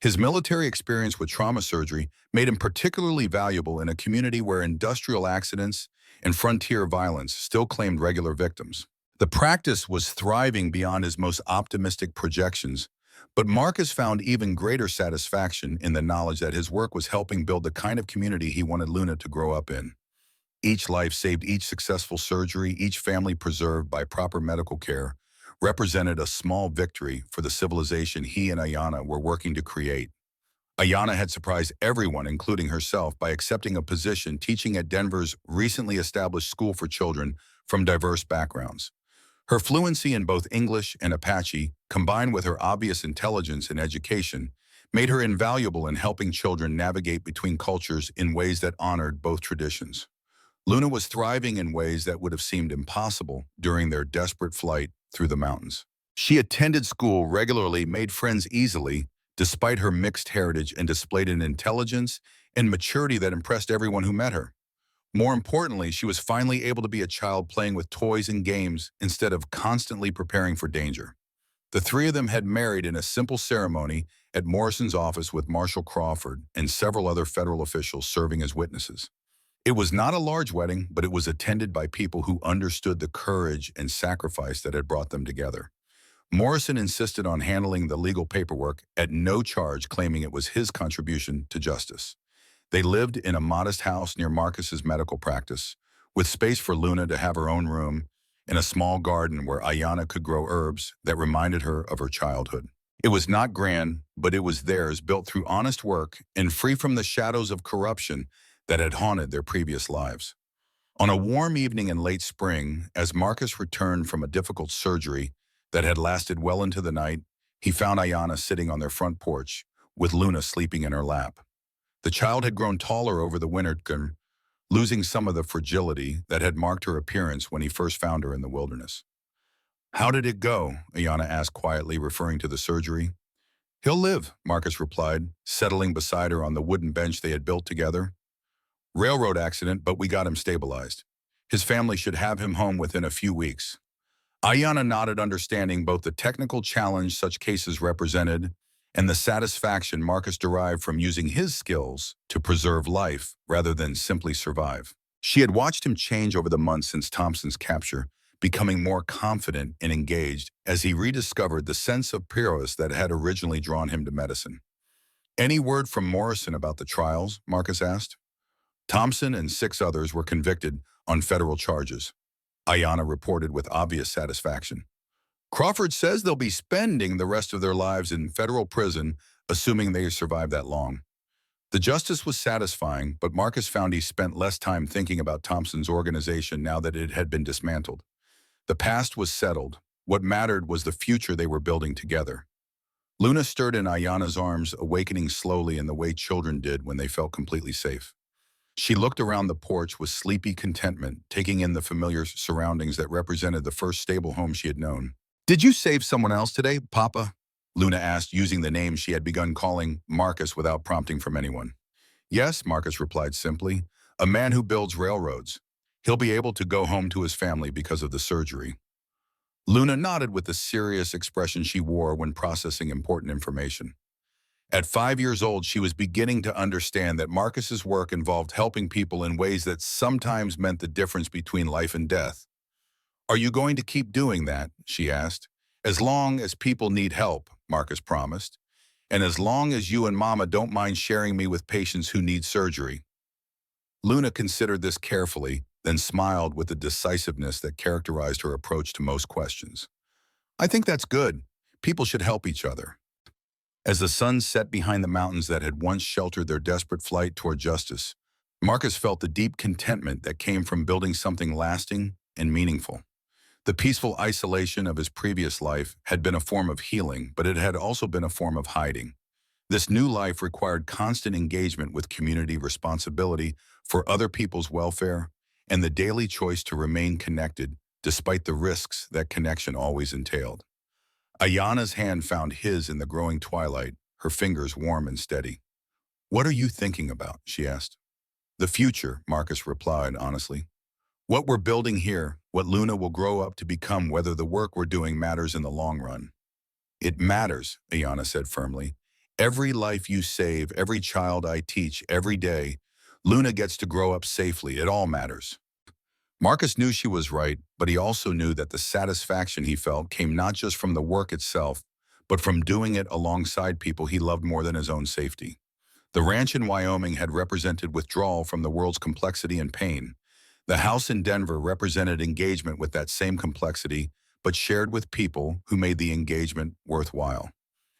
His military experience with trauma surgery made him particularly valuable in a community where industrial accidents and frontier violence still claimed regular victims. The practice was thriving beyond his most optimistic projections, but Marcus found even greater satisfaction in the knowledge that his work was helping build the kind of community he wanted Luna to grow up in. Each life saved, each successful surgery, each family preserved by proper medical care represented a small victory for the civilization he and Ayanna were working to create. Ayanna had surprised everyone, including herself, by accepting a position teaching at Denver's recently established school for children from diverse backgrounds. Her fluency in both English and Apache, combined with her obvious intelligence and education, made her invaluable in helping children navigate between cultures in ways that honored both traditions. Luna was thriving in ways that would have seemed impossible during their desperate flight through the mountains. She attended school regularly, made friends easily, despite her mixed heritage, and displayed an intelligence and maturity that impressed everyone who met her. More importantly, she was finally able to be a child playing with toys and games instead of constantly preparing for danger. The three of them had married in a simple ceremony at Morrison's office with Marshall Crawford and several other federal officials serving as witnesses. It was not a large wedding, but it was attended by people who understood the courage and sacrifice that had brought them together. Morrison insisted on handling the legal paperwork at no charge, claiming it was his contribution to justice. They lived in a modest house near Marcus's medical practice, with space for Luna to have her own room and a small garden where Ayanna could grow herbs that reminded her of her childhood. It was not grand, but it was theirs, built through honest work and free from the shadows of corruption that had haunted their previous lives. On a warm evening in late spring, as Marcus returned from a difficult surgery that had lasted well into the night, he found Ayana sitting on their front porch, with Luna sleeping in her lap. The child had grown taller over the winter, losing some of the fragility that had marked her appearance when he first found her in the wilderness. "How did it go?" Ayana asked quietly, referring to the surgery. "He'll live," Marcus replied, settling beside her on the wooden bench they had built together. "Railroad accident, but we got him stabilized. His family should have him home within a few weeks." Ayana nodded, understanding both the technical challenge such cases represented and the satisfaction Marcus derived from using his skills to preserve life rather than simply survive. She had watched him change over the months since Thompson's capture, becoming more confident and engaged as he rediscovered the sense of purpose that had originally drawn him to medicine. "Any word from Morrison about the trials?" Marcus asked. "Thompson and 6 others were convicted on federal charges," Ayana reported with obvious satisfaction. "Crawford says they'll be spending the rest of their lives in federal prison, assuming they survive that long." The justice was satisfying, but Marcus found he spent less time thinking about Thompson's organization now that it had been dismantled. The past was settled. What mattered was the future they were building together. Luna stirred in Ayana's arms, awakening slowly in the way children did when they felt completely safe. She looked around the porch with sleepy contentment, taking in the familiar surroundings that represented the first stable home she had known. "Did you save someone else today, Papa?" Luna asked, using the name she had begun calling Marcus without prompting from anyone. "Yes," Marcus replied simply, "a man who builds railroads. He'll be able to go home to his family because of the surgery." Luna nodded with the serious expression she wore when processing important information. At 5 years old, she was beginning to understand that Marcus's work involved helping people in ways that sometimes meant the difference between life and death. "Are you going to keep doing that?" she asked. "As long as people need help," Marcus promised. "And as long as you and Mama don't mind sharing me with patients who need surgery." Luna considered this carefully, then smiled with the decisiveness that characterized her approach to most questions. "I think that's good. People should help each other." As the sun set behind the mountains that had once sheltered their desperate flight toward justice, Marcus felt the deep contentment that came from building something lasting and meaningful. The peaceful isolation of his previous life had been a form of healing, but it had also been a form of hiding. This new life required constant engagement with community responsibility for other people's welfare and the daily choice to remain connected despite the risks that connection always entailed. Ayana's hand found his in the growing twilight, her fingers warm and steady. "What are you thinking about?" she asked. "The future," Marcus replied honestly. "What we're building here, what Luna will grow up to become, whether the work we're doing matters in the long run." "It matters," Ayana said firmly. "Every life you save, every child I teach, every day, Luna gets to grow up safely. It all matters." Marcus knew she was right, but he also knew that the satisfaction he felt came not just from the work itself, but from doing it alongside people he loved more than his own safety. The ranch in Wyoming had represented withdrawal from the world's complexity and pain. The house in Denver represented engagement with that same complexity, but shared with people who made the engagement worthwhile.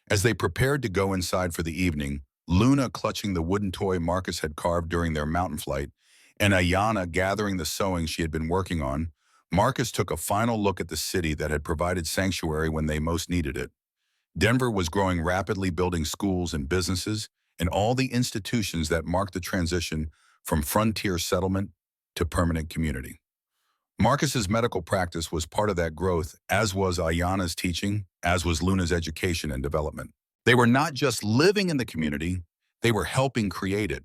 As they prepared to go inside for the evening, Luna clutching the wooden toy Marcus had carved during their mountain flight, and Ayana gathering the sewing she had been working on, Marcus took a final look at the city that had provided sanctuary when they most needed it. Denver was growing rapidly, building schools and businesses, and all the institutions that marked the transition from frontier settlement to permanent community. Marcus's medical practice was part of that growth, as was Ayana's teaching, as was Luna's education and development. They were not just living in the community, they were helping create it.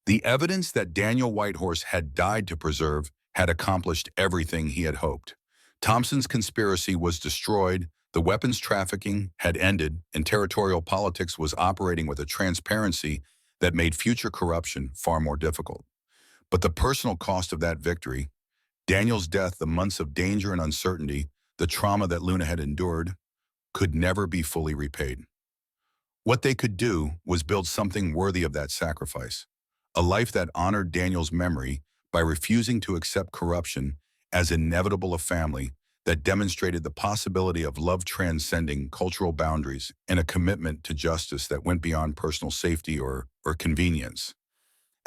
The evidence that Daniel Whitehorse had died to preserve had accomplished everything he had hoped. Thompson's conspiracy was destroyed, the weapons trafficking had ended, and territorial politics was operating with a transparency that made future corruption far more difficult. But the personal cost of that victory, Daniel's death, the months of danger and uncertainty, the trauma that Luna had endured, could never be fully repaid. What they could do was build something worthy of that sacrifice, a life that honored Daniel's memory by refusing to accept corruption as inevitable, a family that demonstrated the possibility of love transcending cultural boundaries and a commitment to justice that went beyond personal safety or convenience.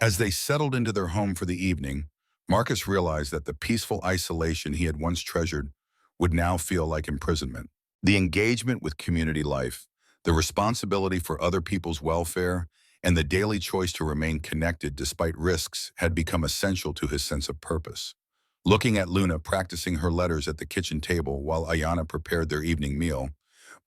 As they settled into their home for the evening, Marcus realized that the peaceful isolation he had once treasured would now feel like imprisonment. The engagement with community life, the responsibility for other people's welfare, and the daily choice to remain connected despite risks had become essential to his sense of purpose. Looking at Luna practicing her letters at the kitchen table while Ayana prepared their evening meal,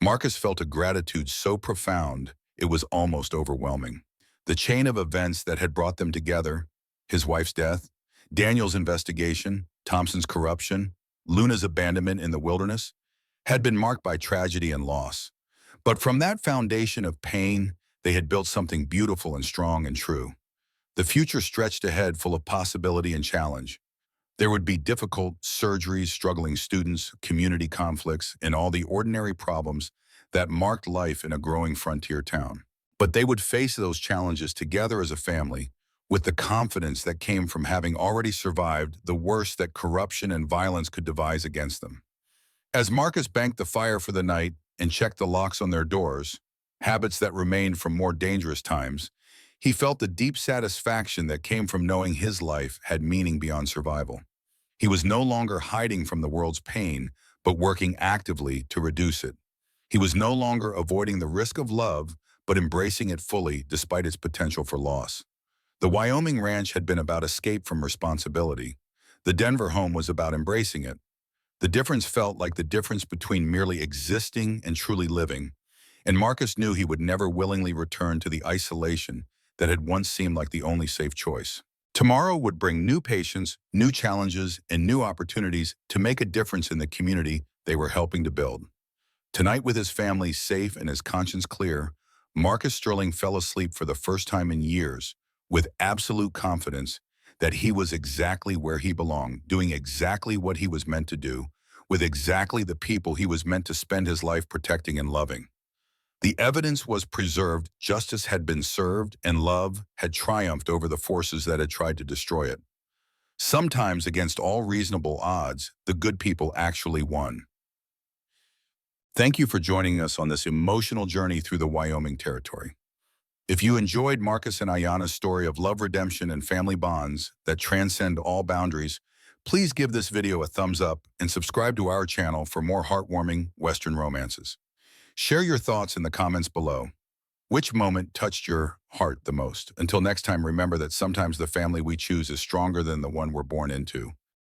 Marcus felt a gratitude so profound it was almost overwhelming. The chain of events that had brought them together, his wife's death, Daniel's investigation, Thompson's corruption, Luna's abandonment in the wilderness, had been marked by tragedy and loss. But from that foundation of pain, they had built something beautiful and strong and true. The future stretched ahead full of possibility and challenge. There would be difficult surgeries, struggling students, community conflicts, and all the ordinary problems that marked life in a growing frontier town. But they would face those challenges together as a family, with the confidence that came from having already survived the worst that corruption and violence could devise against them. As Marcus banked the fire for the night and checked the locks on their doors, habits that remained from more dangerous times, he felt the deep satisfaction that came from knowing his life had meaning beyond survival. He was no longer hiding from the world's pain, but working actively to reduce it. He was no longer avoiding the risk of love, but embracing it fully despite its potential for loss. The Wyoming ranch had been about escape from responsibility. The Denver home was about embracing it. The difference felt like the difference between merely existing and truly living, and Marcus knew he would never willingly return to the isolation that had once seemed like the only safe choice. Tomorrow would bring new patients, new challenges, and new opportunities to make a difference in the community they were helping to build. Tonight, with his family safe and his conscience clear, Marcus Sterling fell asleep for the first time in years with absolute confidence that he was exactly where he belonged, doing exactly what he was meant to do, with exactly the people he was meant to spend his life protecting and loving. The evidence was preserved, justice had been served, and love had triumphed over the forces that had tried to destroy it. Sometimes, against all reasonable odds, the good people actually won. Thank you for joining us on this emotional journey through the Wyoming territory. If you enjoyed Marcus and Ayana's story of love, redemption, and family bonds that transcend all boundaries, please give this video a thumbs up and subscribe to our channel for more heartwarming Western romances. Share your thoughts in the comments below. Which moment touched your heart the most? Until next time, remember that sometimes the family we choose is stronger than the one we're born into.